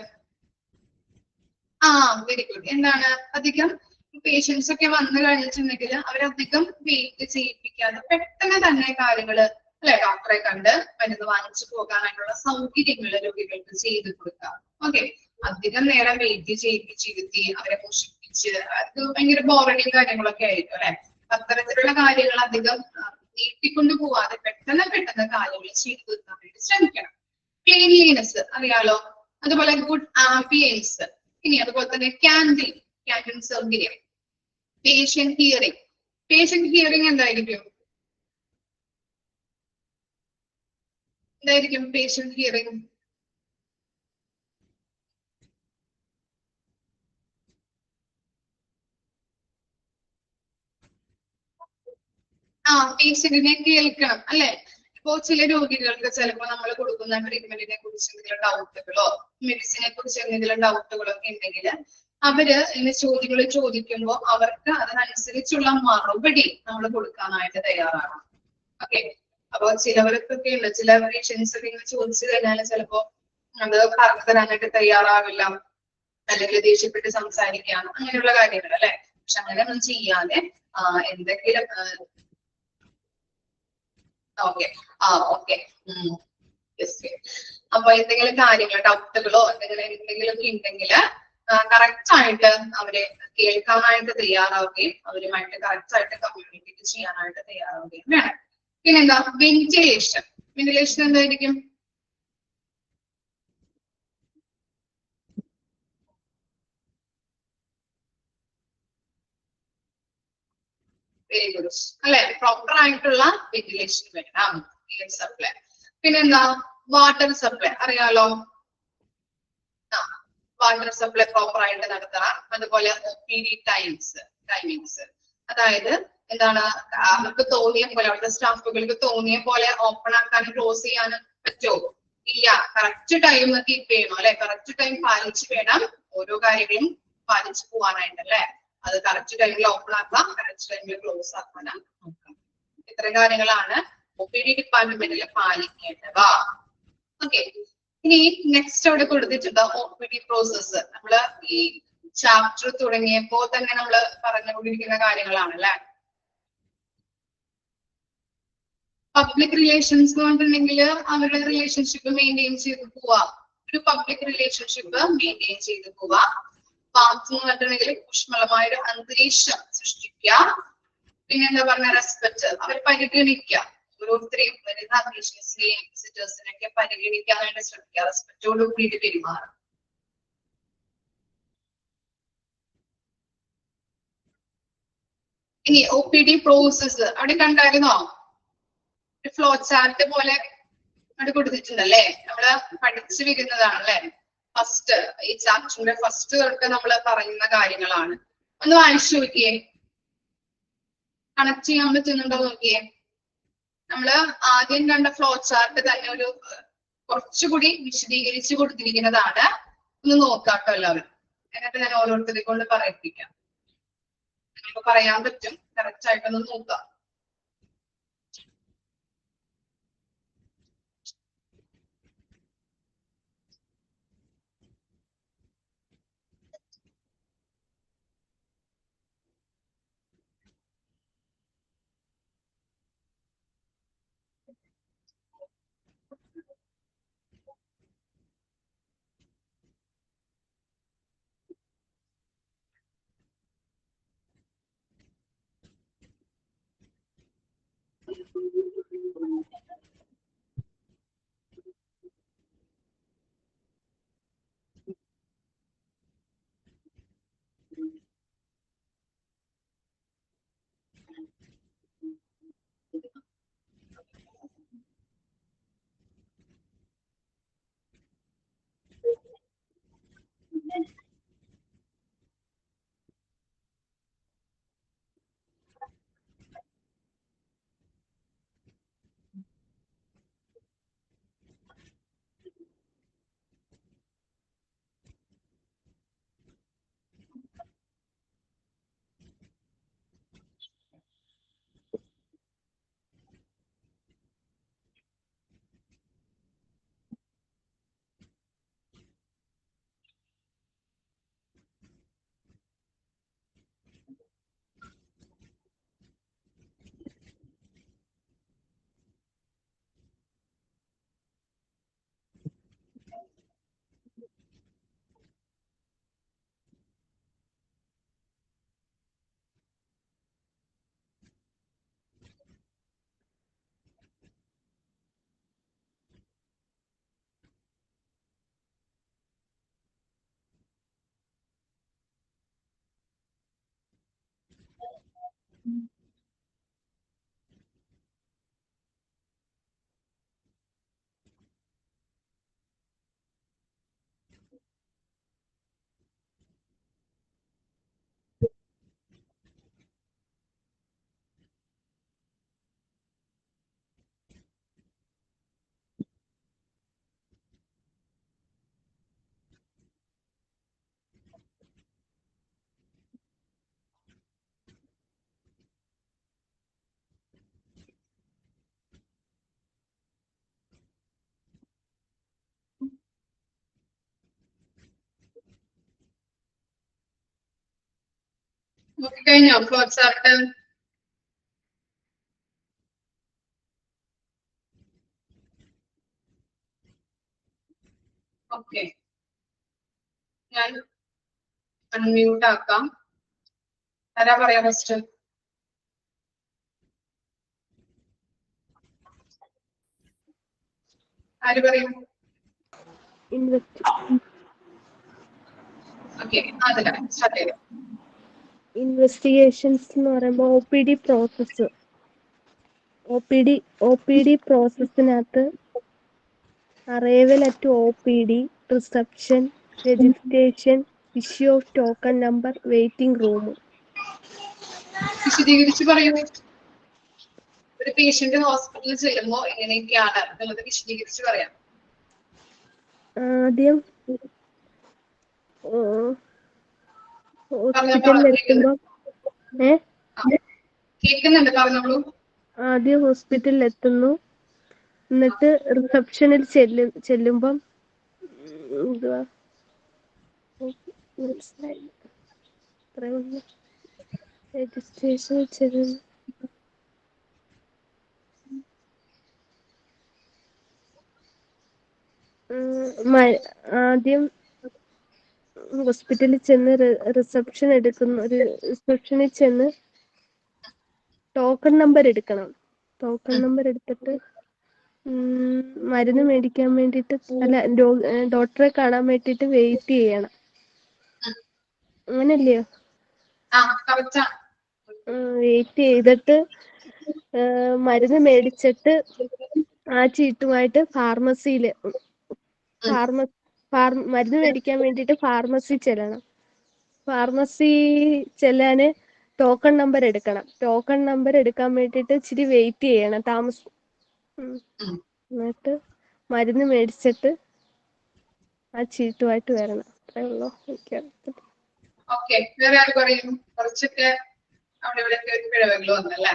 Very good. എന്താണ്? അധികം പേഷ്യൻസ് ഒക്കെ വന്നു കഴിഞ്ഞിട്ടുണ്ടെങ്കിൽ അവരധികം വെയിറ്റ് ചെയ്യിപ്പിക്കാതെ പെട്ടെന്ന് തന്നെ കാര്യങ്ങള്, അല്ലെ, ഡോക്ടറെ കണ്ട് മരുന്ന് വാങ്ങിച്ചു പോകാനായിട്ടുള്ള സൗകര്യങ്ങൾ രോഗികൾക്ക് ചെയ്തു കൊടുക്കാം. ഓക്കെ, അധികം നേരം വെയിറ്റ് ചെയ്യിപ്പിച്ചിരുത്തി അവരെ പോഷിപ്പിച്ച് അത് ഭയങ്കര ബോറടിയും കാര്യങ്ങളൊക്കെ ആയിരിക്കും, അല്ലെ? അത്തരത്തിലുള്ള കാര്യങ്ങൾ അധികം നീട്ടിക്കൊണ്ടു പോവാതെ പെട്ടെന്ന് കാര്യങ്ങൾ ചെയ്തു തീർക്കാൻ വേണ്ടി ശ്രമിക്കണം. ക്ലീൻലിനെസ് അറിയാലോ, അതുപോലെ ഗുഡ് ആംബിയൻസ്, ഇനി അതുപോലെ തന്നെ ക്യാൻറ്റീൻ സൗകര്യം. പേഷ്യന്റ് ഹിയറിംഗ് എന്തായിരിക്കും? Patient hearing? പേഷ്യന്റിനെ കേൾക്കണം, അല്ലെ? ഇപ്പോ ചില രോഗികൾക്ക് ചിലപ്പോൾ നമ്മൾ കൊടുക്കുന്ന ട്രീറ്റ്മെന്റിനെ കുറിച്ച് എന്തെങ്കിലും ഡൗട്ടുകളോ മെഡിസിനെ കുറിച്ച് എന്തെങ്കിലും ഡൗട്ടുകളോ ഒക്കെ ഉണ്ടെങ്കിൽ അവര് ഇങ്ങനെ ചോദ്യങ്ങൾ ചോദിക്കുമ്പോൾ അവർക്ക് അതിനനുസരിച്ചുള്ള മറുപടി നമ്മൾ കൊടുക്കാനായിട്ട് തയ്യാറാണ്. ഓക്കെ, അപ്പൊ ചിലവർക്കൊക്കെ ഉണ്ട്, ചില പേഷ്യൻസ് ഒക്കെ ഇങ്ങനെ ചോദിച്ചു കഴിഞ്ഞാൽ ചിലപ്പോ അത് പറഞ്ഞു തരാനായിട്ട് തയ്യാറാവില്ല, അല്ലെങ്കിൽ ദേഷ്യപ്പെട്ട് സംസാരിക്കാം, അങ്ങനെയുള്ള കാര്യങ്ങൾ, അല്ലെ? പക്ഷെ അങ്ങനെ ഒന്നും ചെയ്യാതെ എന്തെങ്കിലും ഓക്കെ അപ്പൊ എന്തെങ്കിലും കാര്യങ്ങൾ ഡൗട്ടുകളോ എന്തെങ്കിലും ഉണ്ടെങ്കിൽ കറക്റ്റ് ആയിട്ട് അവരെ കേൾക്കാനായിട്ട് തയ്യാറാവുകയും അവരുമായിട്ട് കറക്റ്റ് ആയിട്ട് കമ്മ്യൂണിക്കേറ്റ് ചെയ്യാനായിട്ട് തയ്യാറാവുകയും വേണം. പിന്നെന്താ? വെന്റിലേഷൻ എന്തായിരിക്കും? വെരി ഗുഡ്, അല്ലെ? പ്രോപ്പർ ആയിട്ടുള്ള വെന്റിലേഷൻ വേണം, എയർ സപ്ലൈ. പിന്നെന്താ? വാട്ടർ സപ്ലൈ അറിയാലോ, വാട്ടർ സപ്ലൈ പ്രോപ്പർ ആയിട്ട് നടത്തണം. അതുപോലെ OPD ടൈമിങ്സ്, അതായത് എന്താണ്, അവർക്ക് തോന്നിയ പോലെ, അവിടുത്തെ സ്റ്റാഫുകൾക്ക് തോന്നിയ പോലെ ഓപ്പൺ ആക്കാനും ക്ലോസ് ചെയ്യാനും പറ്റുമോ? ഇല്ല, കറക്റ്റ് ടൈം കീപ്പ് ചെയ്യണം, അല്ലെ? കറക്റ്റ് ടൈം പാലിച്ച് വേണം ഓരോ കാര്യങ്ങളും പാലിച്ചു പോവാനായിട്ട്, അല്ലെ? അത് കറക്റ്റ് ടൈമിൽ ഓപ്പൺ ആക്കാം, കറക്റ്റ് ടൈമിൽ ക്ലോസ് ആക്കാനും നോക്കാം. ഇത്ര കാര്യങ്ങളാണ് OPD ഡിപ്പാർട്ട്മെന്റിൽ പാലിക്കേണ്ടവ. ഓക്കെ, ഇനി നെക്സ്റ്റ് അവിടെ കൊടുത്തിട്ടുണ്ട് OPD പ്രോസസ്സ്. നമ്മള് ഈ ചാപ്റ്റർ തുടങ്ങിയപ്പോ തന്നെ നമ്മൾ പറഞ്ഞുകൊണ്ടിരിക്കുന്ന കാര്യങ്ങളാണ്, അല്ലെ? പബ്ലിക് റിലേഷൻസ് എന്ന് പറഞ്ഞിട്ടുണ്ടെങ്കിൽ അവരുടെ റിലേഷൻഷിപ്പ് മെയിൻറ്റെയിൻ ചെയ്ത് പോവാ, ഒരു പബ്ലിക് റിലേഷൻഷിപ്പ് മെയിൻറ്റെയിൻ ചെയ്ത് പോവാ. വാംത്ത് എന്ന് പറഞ്ഞിട്ടുണ്ടെങ്കിൽ ഊഷ്മളമായ ഒരു അന്തരീക്ഷം സൃഷ്ടിക്കുക. പിന്നെ എന്താ പറഞ്ഞ? റെസ്പെക്ട്, അവർ പരിഗണിക്കുക, ഓരോരുത്തരെയും വരുന്ന പേഷ്യൻസിനെയും വിസിറ്റേഴ്സിനെയൊക്കെ പരിഗണിക്കാനായിട്ട് ശ്രമിക്കുക, റെസ്പെക്റ്റോട് കൂടിയിട്ട് പെരുമാറും. ഇനി OPD പ്രോസസ്സ് അവിടെ കണ്ടായിരുന്നോ? ഫ്ലോ ചാർട്ട് പോലെ അവിടെ കൊടുത്തിട്ടുണ്ടല്ലേ, നമ്മള് പഠിച്ചു വരുന്നതാണ്, അല്ലെ? ഫസ്റ്റ് ഈ ചാപ്റ്ററിന്റെ ഫസ്റ്റ് തൊട്ട് നമ്മൾ പറയുന്ന കാര്യങ്ങളാണ്. ഒന്ന് വായിച്ചു നോക്കിയേ, കണക്ട് ചെയ്യാൻ പറ്റുന്നുണ്ടോ നോക്കിയേ. നമ്മള് ആദ്യം കണ്ട ഫ്ലോ ചാർട്ട് തന്നെ ഒരു കുറച്ചുകൂടി വിശദീകരിച്ചു കൊടുത്തിരിക്കുന്നതാണ്. ഒന്ന് നോക്കാട്ടോ എല്ലാവരും, എന്നിട്ട് ഞാൻ ഓരോരുത്തരെ കൊണ്ട് പറയിപ്പിക്കാം. നിങ്ങൾക്ക് പറയാൻ പറ്റും, കറക്റ്റ് ആയിട്ടൊന്ന് നോക്കാം. കഴിഞ്ഞോ ഫ്ലോട്ട്സ് ആർട്ട്? ഓക്കെ, ഞാൻ അൺമ്യൂട്ട് ആക്കാം. ആരാ പറയാ ഫസ്റ്റ്? ആര് പറയും? ഓക്കെ, അതില സ്റ്റാർട്ട് ചെയ്തു. ഇൻവെസ്റ്റിഗേഷൻസ് എന്ന് പറയുമ്പോൾ ഒ പി ഡി പ്രോസസ്സിനകത്ത് arrival at O P D, reception, registration, issue of token number, waiting room. വിശദീകരിച്ച് പറയൂ. ഒരു പേഷ്യന്റ് ഹോസ്പിറ്റലിൽ ചെല്ലുമ്പോ എങ്ങനെയൊക്കെയാണ് എന്നുള്ളത് വിശദീകരിച്ച് പറയാം. ആദ്യം ഹോസ്പിറ്റലിൽ എത്തുമ്പോ കേൾക്കുന്നുണ്ട്, പറഞ്ഞോളൂ. ആദ്യം ഹോസ്പിറ്റലിൽ എത്തുന്നു, എന്നിട്ട് റിസപ്ഷനിൽ ചെല്ലുമ്പം എന്തുവാ രജിസ്ട്രേഷൻ ചെല്ലുന്നു, ആദ്യം ഹോസ്പിറ്റലിൽ ചെന്ന് റിസപ്ഷനിൽ ചെന്ന് ടോക്കൺ നമ്പർ എടുക്കണം. ടോക്കൺ നമ്പർ എടുത്തിട്ട് മരുന്ന് മേടിക്കാൻ വേണ്ടിയിട്ട്, അല്ല ഡോക്ടറെ കാണാൻ വേണ്ടിയിട്ട് വെയിറ്റ് ചെയ്യണം. അങ്ങനല്ലയോ? വെയിറ്റ് ചെയ്തിട്ട് മരുന്ന് മേടിച്ചിട്ട് ആ ചീട്ടുമായിട്ട് മരുന്ന് മേടിക്കാൻ വേണ്ടിയിട്ട് ഫാർമസി ചെല്ലണം. ഫാർമസി ചെല്ലാന് ടോക്കൺ നമ്പർ എടുക്കണം. ടോക്കൺ നമ്പർ എടുക്കാൻ വേണ്ടിയിട്ട് ഇച്ചിരി വെയിറ്റ് ചെയ്യണം, എന്നിട്ട് മരുന്ന് മേടിച്ചിട്ട് ആ ചീട്ടുമായിട്ട് വരണം. അത്രേ ഉള്ളൂ എനിക്കറിയത്തില്ല. ഓക്കെ, വേറെ ആര് പറയും? കുറച്ചൊക്കെ അവിടെ ഇവിടെയൊക്കെ ഒരു പിഴവുകൾ വന്നല്ലേ?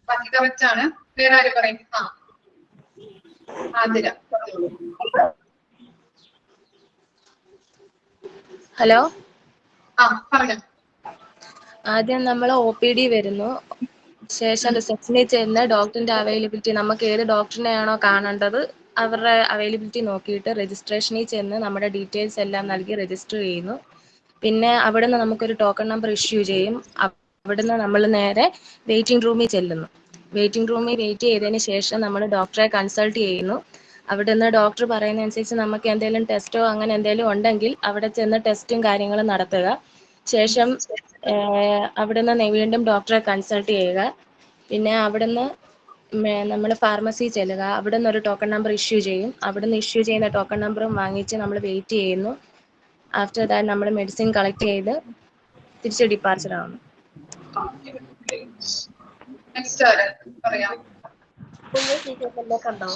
ബാക്കി കറക്റ്റ് ആണ്. വേറെ ആര് പറയും? ആതിര പറഞ്ഞോളൂ. ഹലോ, പറഞ്ഞോ. ആദ്യം നമ്മൾ ഒ പി ഡി വരുന്നു, ശേഷം റിസപ്ഷനിൽ ചെന്ന് ഡോക്ടറിന്റെ അവൈലബിലിറ്റി, നമുക്ക് ഏത് ഡോക്ടറിനെയാണോ കാണേണ്ടത് അവരുടെ അവൈലബിലിറ്റി നോക്കിയിട്ട് രജിസ്ട്രേഷനിൽ ചെന്ന് നമ്മുടെ ഡീറ്റെയിൽസ് എല്ലാം നൽകി രജിസ്റ്റർ ചെയ്യുന്നു. പിന്നെ അവിടുന്ന് നമുക്കൊരു ടോക്കൺ നമ്പർ ഇഷ്യൂ ചെയ്യും. അവിടുന്ന് നമ്മൾ നേരെ വെയിറ്റിംഗ് റൂമിൽ ചെല്ലുന്നു. വെയിറ്റിംഗ് റൂമിൽ വെയിറ്റ് ചെയ്തതിന് ശേഷം നമ്മൾ ഡോക്ടറെ കൺസൾട്ട് ചെയ്യുന്നു. അവിടെ നിന്ന് ഡോക്ടർ പറയുന്നതനുസരിച്ച് നമുക്ക് എന്തെങ്കിലും ടെസ്റ്റോ അങ്ങനെ എന്തെങ്കിലും ഉണ്ടെങ്കിൽ അവിടെ ചെന്ന് ടെസ്റ്റും കാര്യങ്ങളും നടത്തുക. ശേഷം അവിടെ നിന്ന് വീണ്ടും ഡോക്ടറെ കൺസൾട്ട് ചെയ്യുക. പിന്നെ അവിടെ നിന്ന് നമ്മൾ ഫാർമസി ചെല്ലുക. അവിടെ നിന്ന് ഒരു ടോക്കൺ നമ്പർ ഇഷ്യൂ ചെയ്യും. അവിടെ നിന്ന് ഇഷ്യൂ ചെയ്യുന്ന ടോക്കൺ നമ്പറും വാങ്ങിച്ച് നമ്മൾ വെയിറ്റ് ചെയ്യുന്നു. ആഫ്റ്റർ ദാറ്റ് നമ്മൾ മെഡിസിൻ കളക്ട് ചെയ്ത് തിരിച്ച് ഡിപ്പാർച്ചർ ആവുന്നു. കണ്ടോ?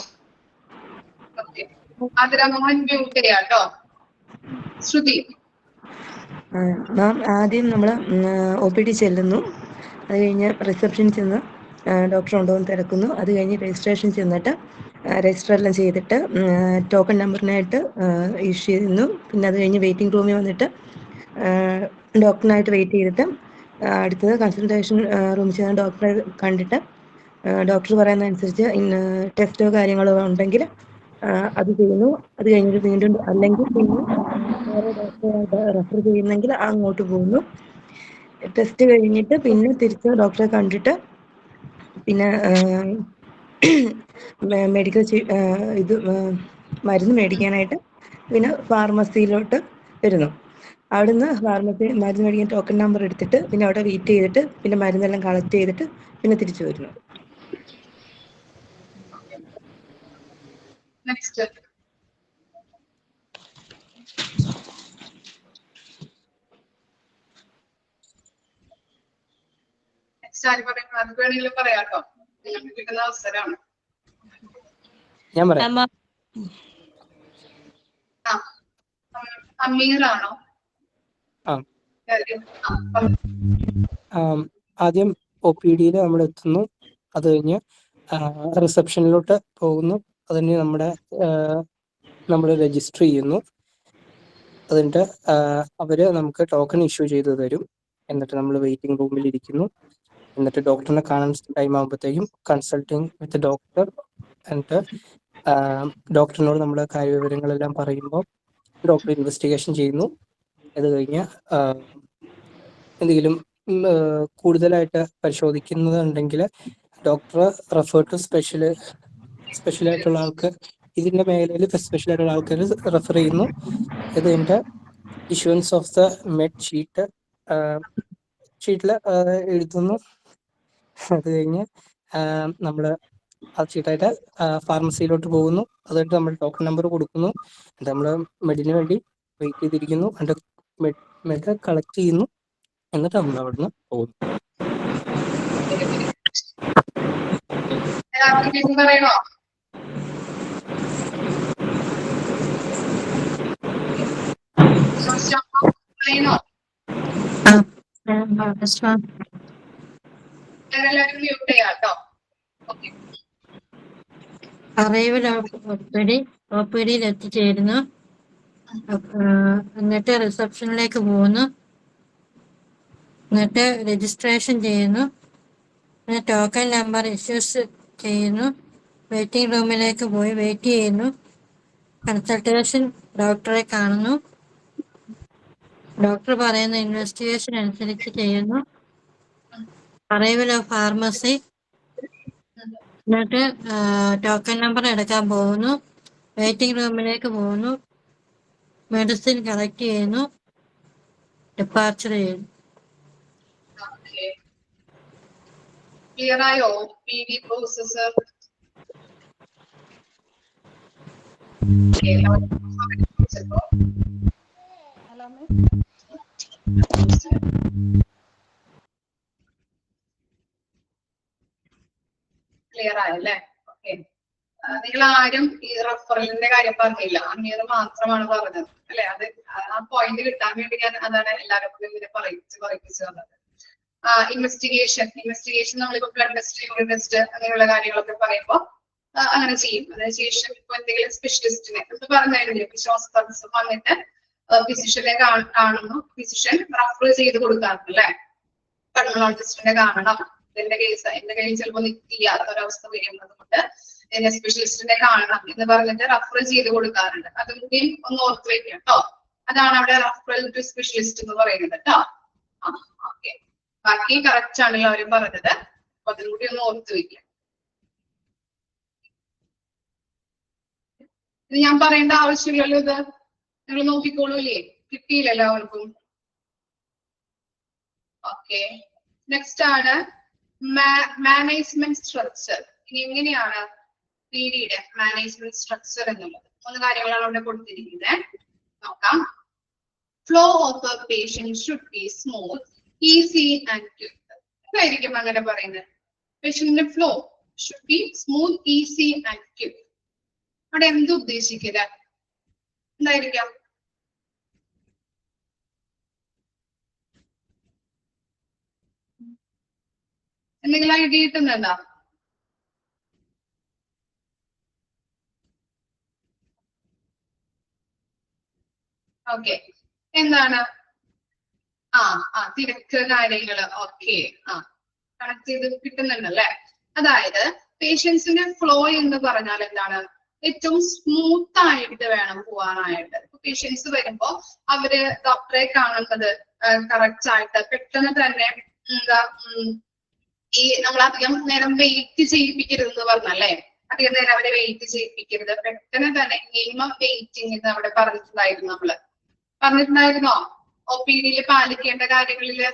മാം, ആദ്യം നമ്മൾ OPD ചെല്ലുന്നു. അത് കഴിഞ്ഞ് റിസപ്ഷനിൽ ചെന്ന് ഡോക്ടർ ഉണ്ടോ എന്ന് തിരക്കുന്നു. അത് കഴിഞ്ഞ് രജിസ്ട്രേഷൻ ചെന്നിട്ട് രജിസ്റ്റർ എല്ലാം ചെയ്തിട്ട് ടോക്കൺ നമ്പറിനായിട്ട് ഇഷ്യൂ ചെയ്യുന്നു. പിന്നെ അത് കഴിഞ്ഞ് വെയിറ്റിംഗ് റൂമിൽ വന്നിട്ട് ഡോക്ടറിനായിട്ട് വെയിറ്റ് ചെയ്തിട്ട് അടുത്തത് കൺസൾട്ടേഷൻ റൂമിൽ ചെന്ന് ഡോക്ടറെ കണ്ടിട്ട് ഡോക്ടർ പറയുന്നതനുസരിച്ച് ടെസ്റ്റോ കാര്യങ്ങളോ ഉണ്ടെങ്കിൽ അത് ചെയ്യുന്നു. അത് കഴിഞ്ഞിട്ട് വീണ്ടും അല്ലെങ്കിൽ പിന്നെ വേറെ ഡോക്ടറെ റെഫർ ചെയ്യുന്നെങ്കിൽ അങ്ങോട്ട് പോകുന്നു. ടെസ്റ്റ് കഴിഞ്ഞിട്ട് പിന്നെ തിരിച്ച് ഡോക്ടറെ കണ്ടിട്ട് പിന്നെ മെഡിക്കൽ ഇത് മരുന്ന് മേടിക്കാനായിട്ട് പിന്നെ ഫാർമസിയിലോട്ട് വരുന്നു. അവിടുന്ന് മരുന്ന് മേടിക്കാൻ ടോക്കൺ നമ്പർ എടുത്തിട്ട് പിന്നെ അവിടെ വെയിറ്റ് ചെയ്തിട്ട് പിന്നെ മരുന്നെല്ലാം കളക്ട് ചെയ്തിട്ട് പിന്നെ തിരിച്ചു വരുന്നു. പറയാട്ടോ, കിട്ടുന്ന അവസരമാണ്. ഞാൻ പറയാം. അമീറാണോ? ആദ്യം OPD നമ്മൾ എത്തുന്നു. അത് കഴിഞ്ഞ് റിസപ്ഷനിലോട്ട് പോകുന്നു. അതിന് നമ്മൾ രജിസ്റ്റർ ചെയ്യുന്നു. അതിൻ്റെ അവര് നമുക്ക് ടോക്കൺ ഇഷ്യൂ ചെയ്ത് തരും. എന്നിട്ട് നമ്മൾ വെയിറ്റിംഗ് റൂമിൽ ഇരിക്കുന്നു. എന്നിട്ട് ഡോക്ടറിനെ കാണാൻ ടൈം ആകുമ്പോഴത്തേക്കും കൺസൾട്ടിങ് വിത്ത് ഡോക്ടർ. എന്നിട്ട് ഡോക്ടറിനോട് നമ്മുടെ കാര്യവിവരങ്ങളെല്ലാം പറയുമ്പോൾ ഡോക്ടർ ഇൻവെസ്റ്റിഗേഷൻ ചെയ്യുന്നു. അത് കഴിഞ്ഞ് എന്തെങ്കിലും കൂടുതലായിട്ട് പരിശോധിക്കുന്നതുണ്ടെങ്കിൽ ഡോക്ടർ റെഫർ ടു സ്പെഷ്യലായിട്ടുള്ള ആൾക്ക്, ഇതിൻ്റെ മേഖലയിൽ സ്പെഷ്യലായിട്ടുള്ള ആൾക്കാർ റെഫർ ചെയ്യുന്നു. ഇത് കഴിഞ്ഞിട്ട് ഇഷ്യൂവൻസ് ഓഫ് ദ മെഡ് ഷീറ്റിൽ എഴുതുന്നു. അത് കഴിഞ്ഞ് നമ്മൾ ആ ഷീറ്റായിട്ട് ഫാർമസിയിലോട്ട് പോകുന്നു. അതുകൊണ്ട് നമ്മൾ ടോക്കൺ നമ്പർ കൊടുക്കുന്നു. എന്നിട്ട് നമ്മൾ മെഡിന് വേണ്ടി വെയിറ്റ് ചെയ്തിരിക്കുന്നു. എന്നിട്ട് മെഡ് കളക്ട് ചെയ്യുന്നു. എന്നിട്ട് നമ്മൾ അവിടുന്ന് പോകുന്നു. അറൈവൽ OPD എത്തിച്ചേരുന്നു. എന്നിട്ട് റിസപ്ഷനിലേക്ക് പോകുന്നു. എന്നിട്ട് രജിസ്ട്രേഷൻ ചെയ്യുന്നു. പിന്നെ ടോക്കൺ നമ്പർ ഇഷ്യൂസ് ചെയ്യുന്നു. വെയിറ്റിംഗ് റൂമിലേക്ക് പോയി വെയിറ്റ് ചെയ്യുന്നു. കൺസൾട്ടേഷൻ ഡോക്ടറെ കാണുന്നു. ഡോക്ടർ പറയുന്ന ഇൻവെസ്റ്റിഗേഷൻ അനുസരിച്ച് ചെയ്യുന്നു. Arrival of pharmacy. എന്നിട്ട് ടോക്കൺ നമ്പർ എടുക്കാൻ പോകുന്നു. വെയിറ്റിംഗ് റൂമിലേക്ക് പോകുന്നു. മെഡിസിൻ കളക്ട് ചെയ്യുന്നു. ഡിപ്പാർച്ചർ ചെയ്യുന്നു. ക്ലിയർ ആയോ OPD പ്രോസസ്? ക്ലിയർ ആയല്ലേ? ഓക്കെ. നിങ്ങൾ ആരും ഈ റെഫറലിന്റെ കാര്യം പറഞ്ഞില്ല, അമീർ മാത്രമാണ് പറഞ്ഞത് അല്ലെ? അത് ആ പോയിന്റ് കിട്ടാൻ വേണ്ടി ഞാൻ അതാണ് എല്ലാവരും ഇതിനെ പറയിപ്പിച്ചു വന്നത്. ഇൻവെസ്റ്റിഗേഷൻ നമ്മളിപ്പോ ബ്ലഡ് ടെസ്റ്റ്, യൂറിൻ ടെസ്റ്റ് അങ്ങനെയുള്ള കാര്യങ്ങളൊക്കെ പറയുമ്പോൾ അങ്ങനെ ചെയ്യും. അതിനുശേഷം ഇപ്പൊ എന്തെങ്കിലും സ്പെഷ്യലിസ്റ്റിനെ പറഞ്ഞു വിശ്വാസം വന്നിട്ട് ഫിസിഷ്യനെ കാണുന്നു. ഫിസിഷ്യൻ റെഫർ ചെയ്ത് കൊടുക്കാറുണ്ട് അല്ലെ? പൾമണോളജിസ്റ്റിനെ കാണണം, എന്റെ കയ്യിൽ ചിലപ്പോൾ ചെയ്യാത്തൊരവസ്ഥ വരുന്നത് കൊണ്ട് എന്നെ സ്പെഷ്യലിസ്റ്റിനെ കാണണം എന്ന് പറഞ്ഞിട്ട് റെഫർ ചെയ്ത് കൊടുക്കാറുണ്ട്. അതും കൂടിയും ഒന്ന് ഓർത്ത് വെക്കാം കേട്ടോ. അതാണ് അവിടെ റെഫറൽ ടു സ്പെഷ്യലിസ്റ്റ് എന്ന് പറയുന്നത് കേട്ടോ. ഓക്കെ, ബാക്കി കറക്റ്റ് ആണ് എല്ലാവരും പറഞ്ഞത്. അപ്പൊ അതും കൂടി ഒന്ന് ഓർത്ത് വെക്കാം. ഇത് ഞാൻ പറയേണ്ട ആവശ്യമില്ലല്ലോ. ഇത് നിങ്ങൾ നോക്കിക്കോളൂല്ലേ? കിട്ടിയില്ല എല്ലാവർക്കും? ഓക്കെ, നെക്സ്റ്റ് ആണ് മാനേജ്മെന്റ് സ്ട്രക്ചർ. ഇനി എങ്ങനെയാണ് പിഡിയുടെ മാനേജ്മെന്റ് സ്ട്രക്ചർ എന്നുള്ളത്? 3 കാര്യങ്ങളാണ് അവിടെ കൊടുത്തിരിക്കുന്നത്. നോക്കാം. Flow of a patient should be smooth, easy and quick. എന്തായിരിക്കും അങ്ങനെ പറയുന്നത്? പേഷ്യന്റിന്റെ flow should be smooth, easy and quick. അവിടെ എന്ത് ഉദ്ദേശിക്കുക? എന്തായിരിക്കാം? എന്തെങ്കിലും ഐഡിയ കിട്ടുന്നുണ്ടോ? ഓക്കെ, എന്താണ്? തിരക്ക് കാര്യങ്ങള്. ഓക്കെ, കണക്ട് ചെയ്ത് കിട്ടുന്നുണ്ടല്ലേ? അതായത് പേഷ്യൻസിന്റെ ഫ്ലോ എന്ന് പറഞ്ഞാൽ എന്താണ്? ഏറ്റവും സ്മൂത്ത് ആയിട്ട് വേണം പോവാനായിട്ട്. പേഷ്യൻസ് വരുമ്പോ അവര് ഡോക്ടറെ കാണുന്നത് കറക്റ്റ് ആയിട്ട് പെട്ടെന്ന് തന്നെ എന്താ ഈ നമ്മൾ അധികം നേരം വെയിറ്റ് ചെയ്യിപ്പിക്കരുത് എന്ന് പറഞ്ഞല്ലേ? അധികം നേരം അവരെ വെയിറ്റ് ചെയ്യിപ്പിക്കരുത്, പെട്ടെന്ന് തന്നെ മിനിമം വെയിറ്റിംഗ് എന്ന് അവിടെ പറഞ്ഞിട്ടുണ്ടായിരുന്നോ? OPD പാലിക്കേണ്ട കാര്യങ്ങളില്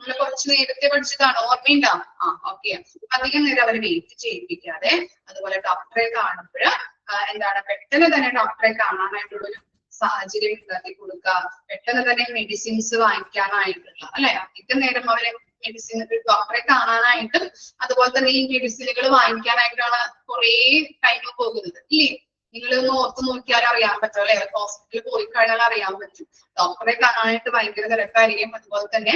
നമ്മൾ കുറച്ച് നേരത്തെ പഠിച്ചതാണ്, ഓർമ്മയുണ്ടോ? ഓക്കെ. അധികം നേരം അവരെ വെയിറ്റ് ചെയ്യിപ്പിക്കാതെ, അതുപോലെ ഡോക്ടറെ കാണുമ്പോൾ എന്താണ് പെട്ടെന്ന് തന്നെ ഡോക്ടറെ കാണാനായിട്ടുള്ളൊരു സാഹചര്യം ഉണ്ടാക്കി കൊടുക്കുക. പെട്ടെന്ന് തന്നെ മെഡിസിൻസ് വാങ്ങിക്കാനായിട്ടുള്ള അല്ലെ? അധികം നേരം അവരെ മെഡിസിൻ ഡോക്ടറെ കാണാനായിട്ടും അതുപോലെ തന്നെ ഈ മെഡിസിനുകൾ വാങ്ങിക്കാനായിട്ടാണ് കുറെ ടൈം പോകുന്നത് ഇല്ലേ? നിങ്ങൾ ഒന്ന് ഓർത്ത് നോക്കിയാൽ അറിയാൻ പറ്റും അല്ലെ? ഹോസ്പിറ്റലിൽ പോയി കഴിഞ്ഞാൽ അറിയാൻ പറ്റും. ഡോക്ടറെ കാണാനായിട്ട് ഭയങ്കര തിരക്കായിരിക്കും, അതുപോലെ തന്നെ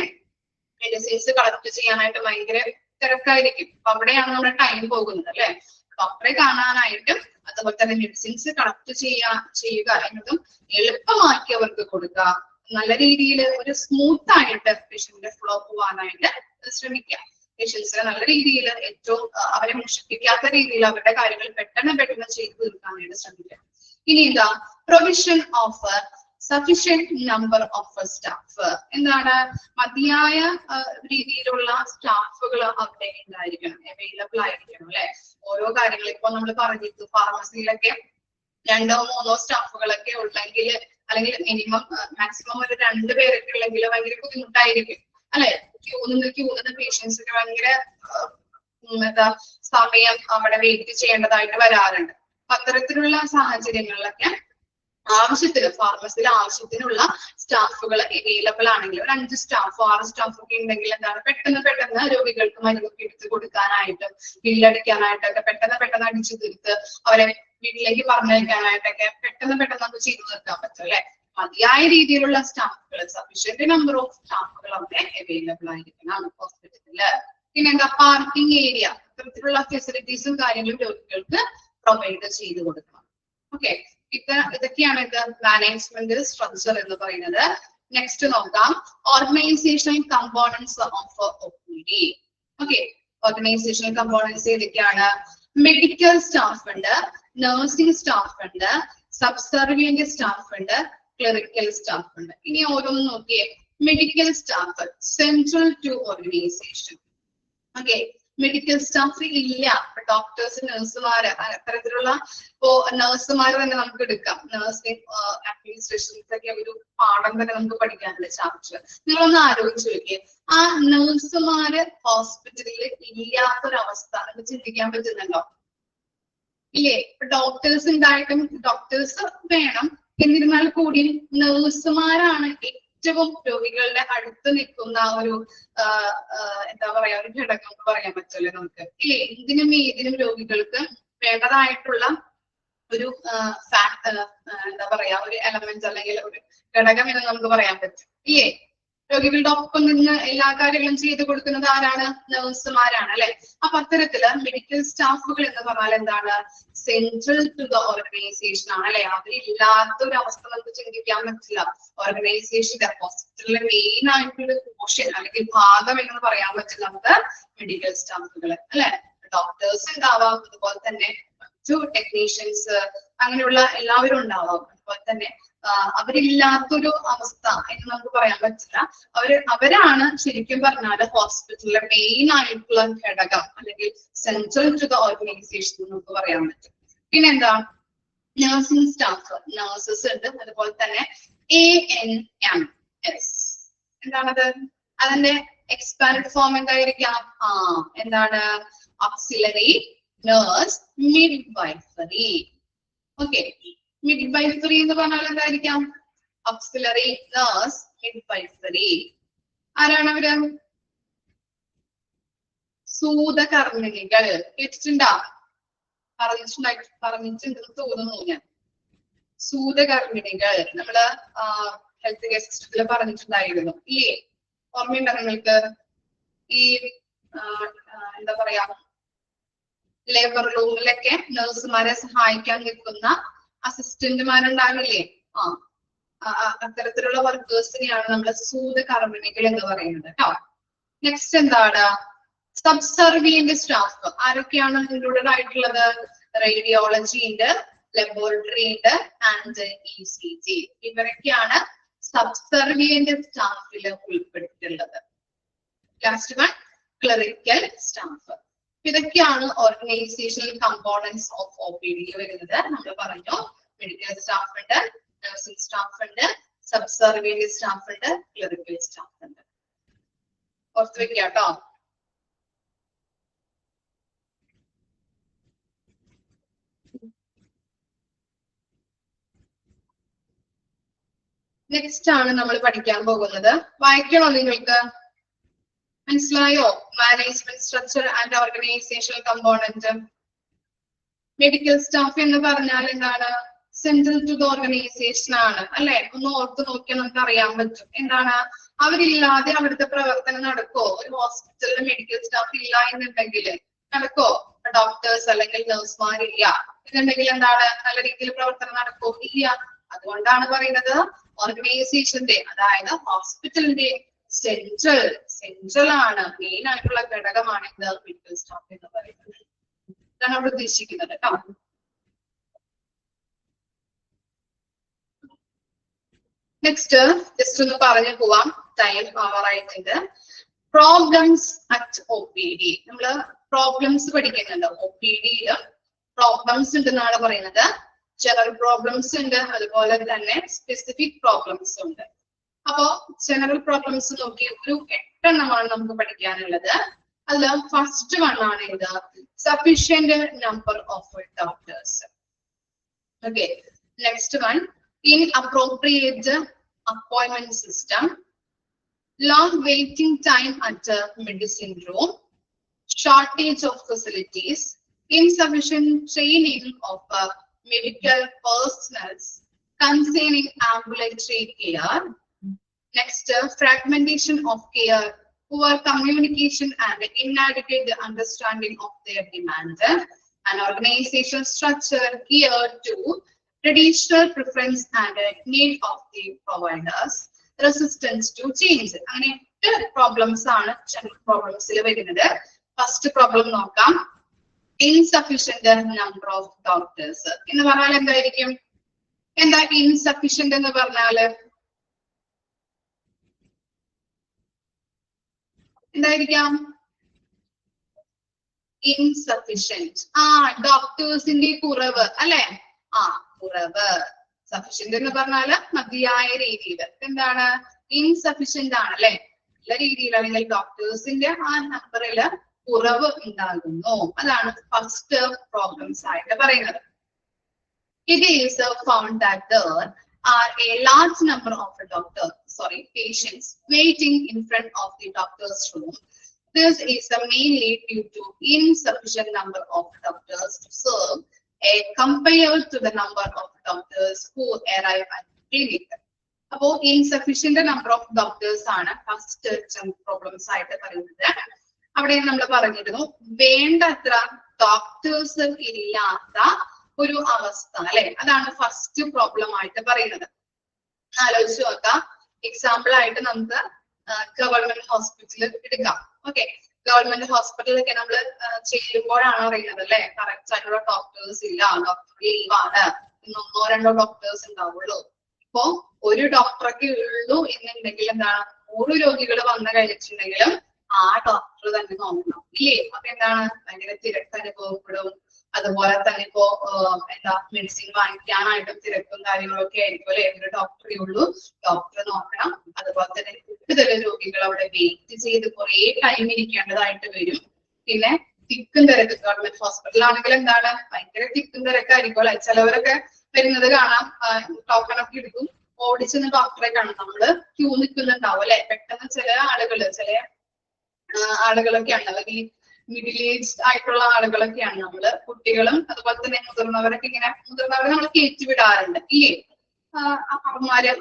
മെഡിസിൻസ് കളക്ട് ചെയ്യാനായിട്ട് ഭയങ്കര തിരക്കായിരിക്കും. അവിടെയാണ് നമ്മുടെ ടൈം പോകുന്നത് അല്ലെ? ഡോക്ടറെ കാണാനായിട്ടും അതുപോലെ തന്നെ മെഡിസിൻസ് കളക്ട് ചെയ്യുക എന്നതും എളുപ്പമാക്കി അവർക്ക് കൊടുക്കുക. നല്ല രീതിയിൽ ഒരു സ്മൂത്ത് ആയിട്ട് പേഷ്യന്റിന്റെ ഫ്ലോ പോവാനായിട്ട് ശ്രമിക്കുക. പേഷ്യൻസിനെ നല്ല രീതിയിൽ ഏറ്റവും അവരെ മുഷിപ്പിക്കാത്ത രീതിയിൽ അവരുടെ കാര്യങ്ങൾ പെട്ടെന്ന് ചെയ്തു തീർക്കാനായിട്ട് ശ്രമിക്കുക. ഇനി എന്താ? Provision of sufficient number of staff. എന്താണ്? മതിയായ രീതിയിലുള്ള സ്റ്റാഫുകൾ അവിടെ ഉണ്ടായിരിക്കണം, അവൈലബിൾ ആയിരിക്കണം അല്ലെ? ഓരോ കാര്യങ്ങൾ ഇപ്പൊ നമ്മൾ പറഞ്ഞിരുന്നു, ഫാർമസിയിലൊക്കെ 2 or 3 സ്റ്റാഫുകളൊക്കെ ഉണ്ടെങ്കിൽ, അല്ലെങ്കിൽ മിനിമം മാക്സിമം ഒരു 2 പേരൊക്കെ ഉള്ളെങ്കിൽ ഭയങ്കര ബുദ്ധിമുട്ടായിരിക്കും അല്ലെ? ക്യൂ നിന്ന് പേഷ്യൻസ് ഒക്കെ ഭയങ്കര സമയം അവിടെ വെയിറ്റ് ചെയ്യേണ്ടതായിട്ട് വരാറുണ്ട്. അത്തരത്തിലുള്ള സാഹചര്യങ്ങളിലൊക്കെ ഫാർമസിയിൽ ആവശ്യത്തിനുള്ള സ്റ്റാഫുകൾ അവൈലബിൾ ആണെങ്കിൽ ഒരു 5 സ്റ്റാഫ് 6 സ്റ്റാഫ് ഒക്കെ ഉണ്ടെങ്കിൽ എന്താണ് പെട്ടെന്ന് രോഗികൾക്ക് മരുന്നൊക്കെ എടുത്ത് കൊടുക്കാനായിട്ടും ബില്ലടിക്കാനായിട്ടൊക്കെ പെട്ടെന്ന് അടിച്ചു തീർത്ത് അവരെ വീട്ടിലേക്ക് പറഞ്ഞയക്കാനായിട്ടൊക്കെ പെട്ടെന്ന് നമുക്ക് ചെയ്തു തീർക്കാൻ പറ്റും അല്ലെ? മതിയായ രീതിയിലുള്ള സ്റ്റാഫുകൾ, സഫിഷ്യന്റ് നമ്പർ ഓഫ് സ്റ്റാഫുകൾ അവിടെ അവൈലബിൾ ആയിരിക്കണം ഹോസ്പിറ്റലില്. പിന്നെ എന്താ? പാർക്കിംഗ് ഏരിയ, ഇത്തരത്തിലുള്ള ഫെസിലിറ്റീസും കാര്യങ്ങളും രോഗികൾക്ക് പ്രൊവൈഡ് ചെയ്ത് കൊടുക്കണം. ഓക്കെ, ഇതൊക്കെയാണ് ഇത് മാനേജ്മെന്റ് സ്ട്രക്ചർ എന്ന് പറയുന്നത്. നെക്സ്റ്റ് നോക്കാം, organisational components of OPD. Okay, organisational components ഏതൊക്കെയാണ്? മെഡിക്കൽ സ്റ്റാഫ് ഉണ്ട്, നഴ്സിംഗ് സ്റ്റാഫ് ഉണ്ട്, സബ്സർവിയന്റ് സ്റ്റാഫ് ഉണ്ട്, ക്ലറിക്കൽ സ്റ്റാഫ് ഉണ്ട്. ഇനി ഓരോന്ന് നോക്കിയേ. Medical staff central to organisation. Okay, medical staff ഇല്ല. ഡോക്ടേഴ്സ്, നഴ്സുമാര്, അത്തരത്തിലുള്ള ഇപ്പോ നഴ്സുമാർ തന്നെ നമുക്ക് എടുക്കാം. നഴ്സിംഗ് അഡ്മിനിസ്ട്രേഷൻസൊക്കെ ഒരു പാഠം തന്നെ നമുക്ക് പഠിക്കാനുള്ള ചാപ്റ്റർ. നിങ്ങളൊന്ന് ആലോചിച്ച് നോക്കിയേ, ആ നഴ്സുമാര് ഹോസ്പിറ്റലിൽ ഇല്ലാത്തൊരവസ്ഥ നമുക്ക് ചിന്തിക്കാൻ പറ്റുന്നുണ്ടോ? ഇല്ലേ? ഡോക്ടേഴ്സ് ഉണ്ടായിട്ടും ഡോക്ടേഴ്സ് വേണം, എന്നിരുന്നാൽ കൂടി നഴ്സുമാരാണ് ഏറ്റവും രോഗികളുടെ അടുത്ത് നിൽക്കുന്ന ഒരു എന്താ പറയാ ഒരു ഘടകം എന്ന് പറയാൻ പറ്റുമല്ലോ നമുക്ക് ഇല്ലേ? ഏതിനും രോഗികൾക്ക് വേണ്ടതായിട്ടുള്ള ഒരു എന്താ പറയാ ഒരു എലമെന്റ് അല്ലെങ്കിൽ ഒരു ഘടകം എന്ന് നമുക്ക് പറയാൻ പറ്റും ഇല്ലേ? രോഗികളുടെ ഒപ്പം നിന്ന് എല്ലാ കാര്യങ്ങളും ചെയ്തു കൊടുക്കുന്നത് ആരാണ്? നഴ്സുമാരാണ് അല്ലെ? അപ്പൊ അത്തരത്തില് മെഡിക്കൽ സ്റ്റാഫുകൾ എന്ന് പറഞ്ഞാൽ എന്താണ്? സെൻട്രൽ ടു ദ ഓർഗനൈസേഷൻ ആണ് അല്ലെ? അവരില്ലാത്ത ഒരു അവസ്ഥ നമുക്ക് ചിന്തിക്കാൻ പറ്റില്ല. ഓർഗനൈസേഷന്റെ ഹോസ്പിറ്റലിലെ മെയിൻ ആയിട്ടുള്ള പോർഷൻ അല്ലെങ്കിൽ ഭാഗം എന്ന് പറയാൻ പറ്റില്ല നമുക്ക് മെഡിക്കൽ സ്റ്റാഫുകൾ അല്ലെ? ഡോക്ടേഴ്സ് ഉണ്ടാവാം, അതുപോലെ തന്നെ മറ്റു ടെക്നീഷ്യൻസ്, അങ്ങനെയുള്ള എല്ലാവരും ഉണ്ടാവാം. അതുപോലെ തന്നെ അവരില്ലാത്തൊരു അവസ്ഥ എന്ന് നമുക്ക് പറയാൻ പറ്റില്ല. അവരാണ് ശരിക്കും പറഞ്ഞാല് ഹോസ്പിറ്റലിലെ മെയിൻ ആയിട്ടുള്ള ഘടകം അല്ലെങ്കിൽ സെൻട്രൽ ടു ദ ഓർഗനൈസേഷൻ എന്ന് നമുക്ക് പറയാൻ പറ്റും. പിന്നെന്താ? നഴ്സിംഗ് സ്റ്റാഫ്, നഴ്സസ് ഉണ്ട്. അതുപോലെ തന്നെ ANMS. എന്താണത്? അതിന്റെ എക്സ്പാൻഡ് ഫോം എന്തായിരിക്കാം? എന്താണ്? Auxiliary nurse midwifery. Okay, midwifery എന്ന് പറഞ്ഞാൽ എന്തായിരിക്കാം? Auxiliary nurse midwifery. ആരാണ് അവര്? സൂതകർമ്മിണികൾ. കേട്ടിട്ടുണ്ടോ? പറഞ്ഞിട്ടുണ്ടെന്ന് തോന്നുന്നു ഞാൻ. സൂതകർമ്മിണികൾ നമ്മള് ഹെൽത്ത് കെയർ സിസ്റ്റത്തിൽ പറഞ്ഞിട്ടുണ്ടായിരുന്നു ഇല്ലേ? ഓർമ്മയുണ്ടോ നിങ്ങൾക്ക്? ഈ എന്താ പറയാ, ലേബർ റൂമിലൊക്കെ നഴ്സുമാരെ സഹായിക്കാൻ നിൽക്കുന്ന അസിസ്റ്റന്റുമാരുണ്ടാവില്ലേ? അത്തരത്തിലുള്ള വർക്കേഴ്സിനെയാണ് നമ്മൾ സൂതകർമ്മിണികൾ എന്ന് പറയുന്നത് കേട്ടോ. നെക്സ്റ്റ് എന്താണ്? Subservient staff. ആരൊക്കെയാണ് ഇൻക്ലൂഡഡ് ആയിട്ടുള്ളത്? റേഡിയോളജി ഉണ്ട്, ലബോറട്ടറി ഉണ്ട് ആൻഡ് ECG. ഇവരൊക്കെയാണ് സബ്സർവിയന്റ് സ്റ്റാഫിൽ ഉൾപ്പെട്ടിട്ടുള്ളത്. Last one clerical staff. ഇതൊക്കെയാണ് ഓർഗനൈസേഷണൽ കമ്പോണൻസ് ഓഫ് OPD വരുന്നത്. നമ്മൾ പറഞ്ഞു മെഡിക്കൽ സ്റ്റാഫ് ഉണ്ട്, നഴ്സിംഗ് സ്റ്റാഫ് ഉണ്ട്, സബ്സർവിയന്റ് സ്റ്റാഫ് ഉണ്ട്, ക്ലറിക്കൽ സ്റ്റാഫ് ഉണ്ട്. ഓർത്ത് വെക്കുക കേട്ടോ. നെക്സ്റ്റ് ആണ് നമ്മൾ പഠിക്കാൻ പോകുന്നത്. വായിക്കണോ നിങ്ങൾക്ക്? മനസ്സിലായോ? Management structure and organisational component. Medical staff എന്ന് പറഞ്ഞാൽ എന്താണ്? സെൻട്രൽ ടു ദ ഓർഗനൈസേഷൻ ആണ് അല്ലെ? ഒന്ന് ഓർത്ത് നോക്കിയാൽ നമുക്ക് അറിയാൻ പറ്റും. എന്താണ്? അവരില്ലാതെ അവിടുത്തെ പ്രവർത്തനം നടക്കോ? ഒരു ഹോസ്പിറ്റലിൽ മെഡിക്കൽ സ്റ്റാഫ് ഇല്ല എന്നുണ്ടെങ്കിൽ നടക്കോ? ഡോക്ടേഴ്സ് അല്ലെങ്കിൽ നഴ്സുമാരില്ല എന്നുണ്ടെങ്കിൽ എന്താണ്? നല്ല രീതിയിൽ പ്രവർത്തനം നടക്കോ? ഇല്ല. അതുകൊണ്ടാണ് പറയുന്നത് ഓർഗനൈസേഷന്റെ, അതായത് ഹോസ്പിറ്റലിന്റെ സെൻട്രൽ ആണ്, മെയിൻ ആയിട്ടുള്ള ഘടകമാണ് ഇത് മെഡിക്കൽ സ്റ്റാഫ് എന്ന് പറയുന്നത്. ഇതാണ് അവിടെ ഉദ്ദേശിക്കുന്നത് കേട്ടോ. നെക്സ്റ്റ് ജസ്റ്റ് ഒന്ന് പറഞ്ഞു പോവാം, ടൈം ഓവറായിട്ടുണ്ട്. Problems at OPD. നമ്മള് പ്രോബ്ലംസ് പഠിക്കുന്നുണ്ട്. OPD-യില് പ്രോബ്ലംസ് ഉണ്ടെന്നാണ് പറയുന്നത്. ജനറൽ പ്രോബ്ലംസ് ഉണ്ട്, അതുപോലെ തന്നെ സ്പെസിഫിക് പ്രോബ്ലംസ് ഉണ്ട്. അപ്പോ ജനറൽ പ്രോബ്ലംസ് നോക്കി ഒരു 8 എണ്ണമാണ് നമുക്ക് പഠിക്കാനുള്ളത്. അതിൽ ഫസ്റ്റ് വൺ ആണ് ഇത്, sufficient number of doctors. Okay, next one, inappropriate appointment system, long waiting time at medicine room, shortage of facilities, insufficient training of medical personnel concerning ambulatory care. Next, fragmentation of care, poor communication and inadequate understanding of their demand, an organizational structure geared to traditional preference and need of the providers, resistance to change. അങ്ങനെ 8 problems ആണ് general പ്രോബ്ലംസിൽ വരുന്നത്. First problem നോക്കാം, insufficient number of doctors എന്ന് പറഞ്ഞാൽ എന്തായിരിക്കും? എന്താ insufficient എന്ന് പറഞ്ഞാല്? എന്തായിരിക്കാം? ഇൻസഫിഷ്യന്റ്, ഡോക്ടേഴ്സിന്റെ കുറവ് അല്ലെ? കുറവ്. സഫിഷ്യന്റ് എന്ന് പറഞ്ഞാല് മതിയായ രീതിയിൽ. എന്താണ്? ഇൻസഫിഷ്യന്റ് ആണ് അല്ലെ? നല്ല രീതിയിൽ അല്ലെങ്കിൽ ഡോക്ടേഴ്സിന്റെ നമ്പറില് കുറവ് ഉണ്ടാകുന്നു. അതാണ് ഫസ്റ്റ് പ്രോബ്ലംസ് ആയിട്ട് പറയുന്നത്. It is found that there are a large number of patients waiting in front of the doctor's room. This is mainly due to insufficient number of doctors to serve compared to the number of doctors who arrive at the clinic. അപ്പോ insufficient number of doctors ആണ് first problems ആയിട്ട് പറയുന്നത്. അവിടെ നമ്മൾ പറഞ്ഞിരുന്നു വേണ്ടത്ര doctors ഇല്ലാത്ത ഒരു അവസ്ഥ അല്ലെ? അതാണ് ഫസ്റ്റ് പ്രോബ്ലം ആയിട്ട് പറയുന്നത്. ആലോചിച്ച് നോക്കാം. എക്സാമ്പിൾ ആയിട്ട് നമുക്ക് ഗവൺമെന്റ് ഹോസ്പിറ്റലിൽ എടുക്കാം. ഓക്കെ, ഗവൺമെന്റ് ഹോസ്പിറ്റലിലൊക്കെ നമ്മൾ ചെയ്യുമ്പോഴാണ് അറിയുന്നത് അല്ലെ, കറക്റ്റ് ആയിട്ടുള്ള ഡോക്ടേഴ്സ് ഇല്ല, ഡോക്ടർ ലീവാണ്, 1-2 ഡോക്ടേഴ്സ് ഉണ്ടാവുള്ളൂ. ഇപ്പോ ഒരു ഡോക്ടറൊക്കെ ഉള്ളൂ എന്നുണ്ടെങ്കിൽ എന്താണ്, 100 രോഗികൾ വന്നു കഴിഞ്ഞിട്ടുണ്ടെങ്കിലും ആ ഡോക്ടർ തന്നെ നോക്കണം ഇല്ലേ? അപ്പൊ എന്താണ്, ഭയങ്കര തിരക്ക് അനുഭവപ്പെടും. അതുപോലെ തന്നെ ഇപ്പോ എന്താ മെഡിസിൻ വാങ്ങിക്കാനായിട്ടും തിരക്കും കാര്യങ്ങളൊക്കെ ആയിരിക്കും അല്ലെ. ഒരു ഡോക്ടറേ ഉള്ളൂ, ഡോക്ടറെ നോക്കണം. അതുപോലെ തന്നെ കൂടുതൽ രോഗികൾ അവിടെ വെയിറ്റ് ചെയ്ത് കുറെ ടൈം ഇരിക്കേണ്ടതായിട്ട് വരും. പിന്നെ തിക്കും തിരക്ക് ഗവൺമെന്റ് ഹോസ്പിറ്റലാണെങ്കിൽ എന്താണ് ഭയങ്കര തിക്കും തിരക്കായിരിക്കും അല്ലെ. ചിലവരൊക്കെ വരുന്നത് കാണാം, ടോക്കൺ ഒക്കെ എടുക്കും, ഓടിച്ചെന്ന് ഡോക്ടറെ കാണും. നമ്മള് ക്യൂ നിൽക്കുന്നുണ്ടാവും അല്ലെ. പെട്ടെന്ന് ചില ആളുകളൊക്കെയാണ്, അല്ലെങ്കിൽ മിഡിൽ ഏജ്ഡ് ആയിട്ടുള്ള ആളുകളൊക്കെയാണ് നമ്മള്, കുട്ടികളും അതുപോലെ തന്നെ മുതിർന്നവരൊക്കെ മുതിർന്നവരെ നമ്മൾ കയറ്റി വിടാറുണ്ട് ഇല്ലേ.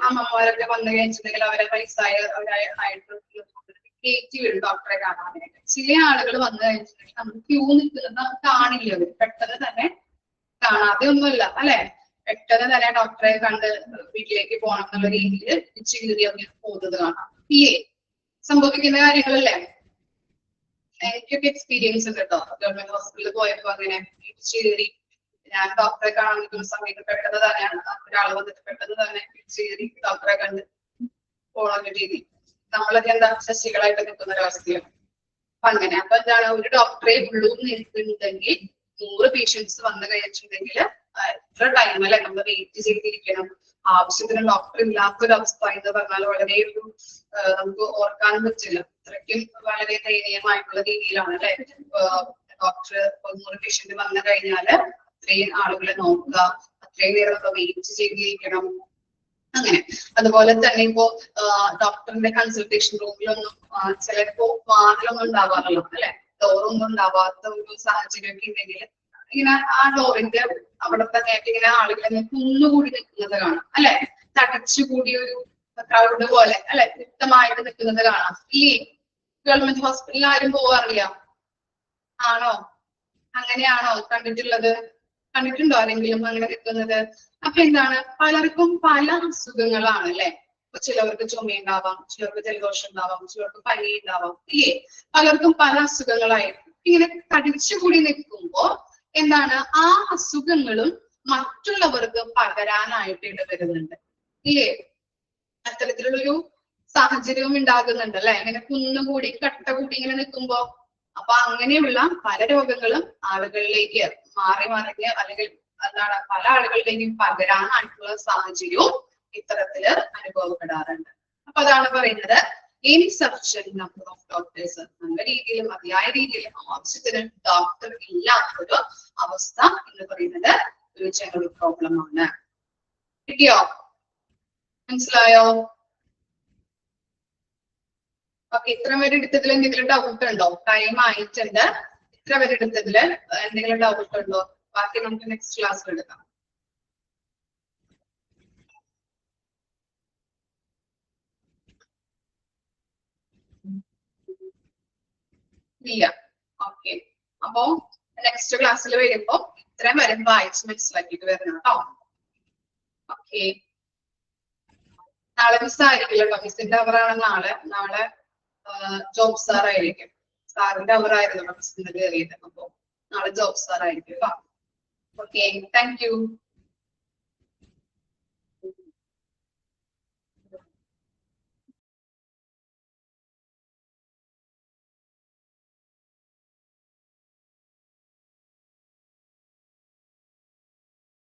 അമ്മമാരൊക്കെ വന്നു കഴിഞ്ഞിട്ടുണ്ടെങ്കിൽ അവരെ വയസ്സായിട്ട് കയറ്റി വിടും ഡോക്ടറെ കാണാനായിട്ട്. ചില ആളുകൾ വന്നു കഴിഞ്ഞിട്ടുണ്ടെങ്കിൽ നമ്മൾ ക്യൂ നിൽക്കുന്നത് കാണില്ല, അവർ പെട്ടെന്ന് തന്നെ കാണാതെ ഒന്നുമില്ല അല്ലെ, പെട്ടെന്ന് തന്നെ ഡോക്ടറെ കണ്ട് വീട്ടിലേക്ക് പോകണം എന്നുള്ള രീതിയിൽ ചികിത്സ പോകുന്നത് കാണാം ഇല്ലേ. സംഭവിക്കുന്ന കാര്യങ്ങളല്ലേ. എനിക്കൊക്കെ എക്സ്പീരിയൻസ് ഉണ്ട് കേട്ടോ. ഗവൺമെന്റ് ഹോസ്പിറ്റലിൽ പോയപ്പോ അങ്ങനെ കയറി ഞാൻ ഡോക്ടറെ കാണാൻ നിൽക്കുന്ന സമയത്ത് പെട്ടെന്ന് തന്നെയാണ് ഒരാൾ വന്നിട്ട് പെട്ടെന്ന് തന്നെ കയറി ഡോക്ടറെ കണ്ട് പോകണ രീതി. നമ്മളൊക്കെ എന്താ ശശികളായിട്ട് നിൽക്കുന്ന ഒരവസ്ഥയാണ്. അങ്ങനെ അപ്പൊ എന്താണ്, ഒരു ഡോക്ടറെ ഉള്ളൂ നിൽക്കുന്നുണ്ടെങ്കിൽ 100 പേഷ്യൻസ് വന്നു കഴിച്ചിട്ടുണ്ടെങ്കിൽ എത്ര ടൈം അല്ലെ നമ്മൾ വെയിറ്റ് ചെയ്തിരിക്കണം. ആവശ്യത്തിന് ഡോക്ടർ ഇല്ലാത്തൊരവസ്ഥ എന്ന് പറഞ്ഞാൽ വളരെ നമുക്ക് ഓർക്കാനും പറ്റില്ല. അത്രയ്ക്കും വളരെ ദയനീയമായിട്ടുള്ള രീതിയിലാണ് അല്ലെ. ഡോക്ടർ 100 പേഷ്യന്റ് വന്നു കഴിഞ്ഞാല് അത്രയും ആളുകളെ നോക്കുക, അത്രയും നേരം നമ്മൾ വെയിറ്റ് ചെയ്തിരിക്കണം. അങ്ങനെ അതുപോലെ തന്നെ ഇപ്പോ ഡോക്ടറിന്റെ കൺസൾട്ടേഷൻ റൂമിലൊന്നും ചിലപ്പോ വാതിലൊന്നും ഉണ്ടാവാറില്ല അല്ലെ, ഡോറൊന്നും ഉണ്ടാവാത്ത ഒരു സാഹചര്യമൊക്കെ ഉണ്ടെങ്കിൽ ഇങ്ങനെ ആ ഡോറിന്റെ അവിടെ തന്നെ ഇങ്ങനെ ആളുകളെ കുന്നുകൂടി നിൽക്കുന്നത് കാണാം അല്ലെ. തടച്ചുകൂടി ഒരു ക്രൗഡ് പോലെ അല്ലെ, വ്യക്തമായിട്ട് നിൽക്കുന്നത് കാണാം ഇല്ലേ. ഗവൺമെന്റ് ഹോസ്പിറ്റലിൽ ആരും പോവാറില്ല ആണോ? അങ്ങനെയാണോ കണ്ടിട്ടുള്ളത്? കണ്ടിട്ടുണ്ടോ ആരെങ്കിലും അങ്ങനെ നിൽക്കുന്നത്? അപ്പൊ എന്താണ്, പലർക്കും പല അസുഖങ്ങളാണ് അല്ലെ. ചിലവർക്ക് ചുമയുണ്ടാവാം, ചിലർക്ക് ജലദോഷം ഉണ്ടാവാം, ചിലർക്ക് പനി ഉണ്ടാവാം ഇല്ലേ. പലർക്കും പല അസുഖങ്ങളായിരിക്കും. ഇങ്ങനെ തടിച്ചുകൂടി നിൽക്കുമ്പോ എന്താണ്, ആ അസുഖങ്ങളും മറ്റുള്ളവർക്ക് പകരാനായിട്ട് ഇടവരുന്നുണ്ട് ഇല്ലേ. അത്തരത്തിലുള്ളൊരു സാഹചര്യവും ഉണ്ടാകുന്നുണ്ട് അല്ലെ. ഇങ്ങനെ കുന്നുകൂടി കട്ട കൂടി ഇങ്ങനെ നിൽക്കുമ്പോ അപ്പൊ അങ്ങനെയുള്ള പല രോഗങ്ങളും ആളുകളിലേക്ക് മാറി മറിഞ്ഞ് അല്ലെങ്കിൽ എന്താണ് പല ആളുകളിലേക്കും പകരാനായിട്ടുള്ള സാഹചര്യവും ഇത്തരത്തില് അനുഭവപ്പെടാറുണ്ട്. അപ്പൊ അതാണ് പറയുന്നത്, ഇൻസഫിഷ്യന്റ് നമ്പർ ഓഫ് ഡോക്ടേഴ്സ്, നല്ല രീതിയിൽ മതിയായ രീതിയിൽ ആവശ്യത്തിന് ഡോക്ടർ ഇല്ലാത്തൊരു അവസ്ഥ എന്ന് പറയുന്നത് ഒരു ജനറൽ പ്രോബ്ലം ആണ്. കിട്ടിയോ? മനസ്സിലായോ? ഓക്കെ, ഇത്ര പേര് എടുത്തതിൽ എന്തെങ്കിലും ഡൗട്ട് ഉണ്ടോ? ടൈം ആയിട്ടുണ്ട്. ഇത്ര പേര് എടുത്തതില് എന്തെങ്കിലും ഡൗട്ട് ഉണ്ടോ? ബാക്കി നമുക്ക് നെക്സ്റ്റ് ക്ലാസ്സിൽ എടുക്കാം. ഇല്ല. ഓക്കെ, അപ്പോ നെക്സ്റ്റ് ക്ലാസ്സിൽ വരുമ്പോ ഇത്രയും വരെ വായിച്ച് മനസ്സിലാക്കിയിട്ട് വരണം കേട്ടോ. ഓക്കെ, നാളെ മിസ് ആയിരിക്കില്ല കേട്ടോ. മിസ്സിന്റെ അവറാണ് നാളെ ജോബ് സാർ ആയിരിക്കും. സാറിന്റെ അവറായിരുന്നു മിസ്സിന്റെ കയറിയത്. അപ്പൊ നാളെ ജോബ് സാർ ആയിരിക്കും കേട്ടോ. Okay, thank you.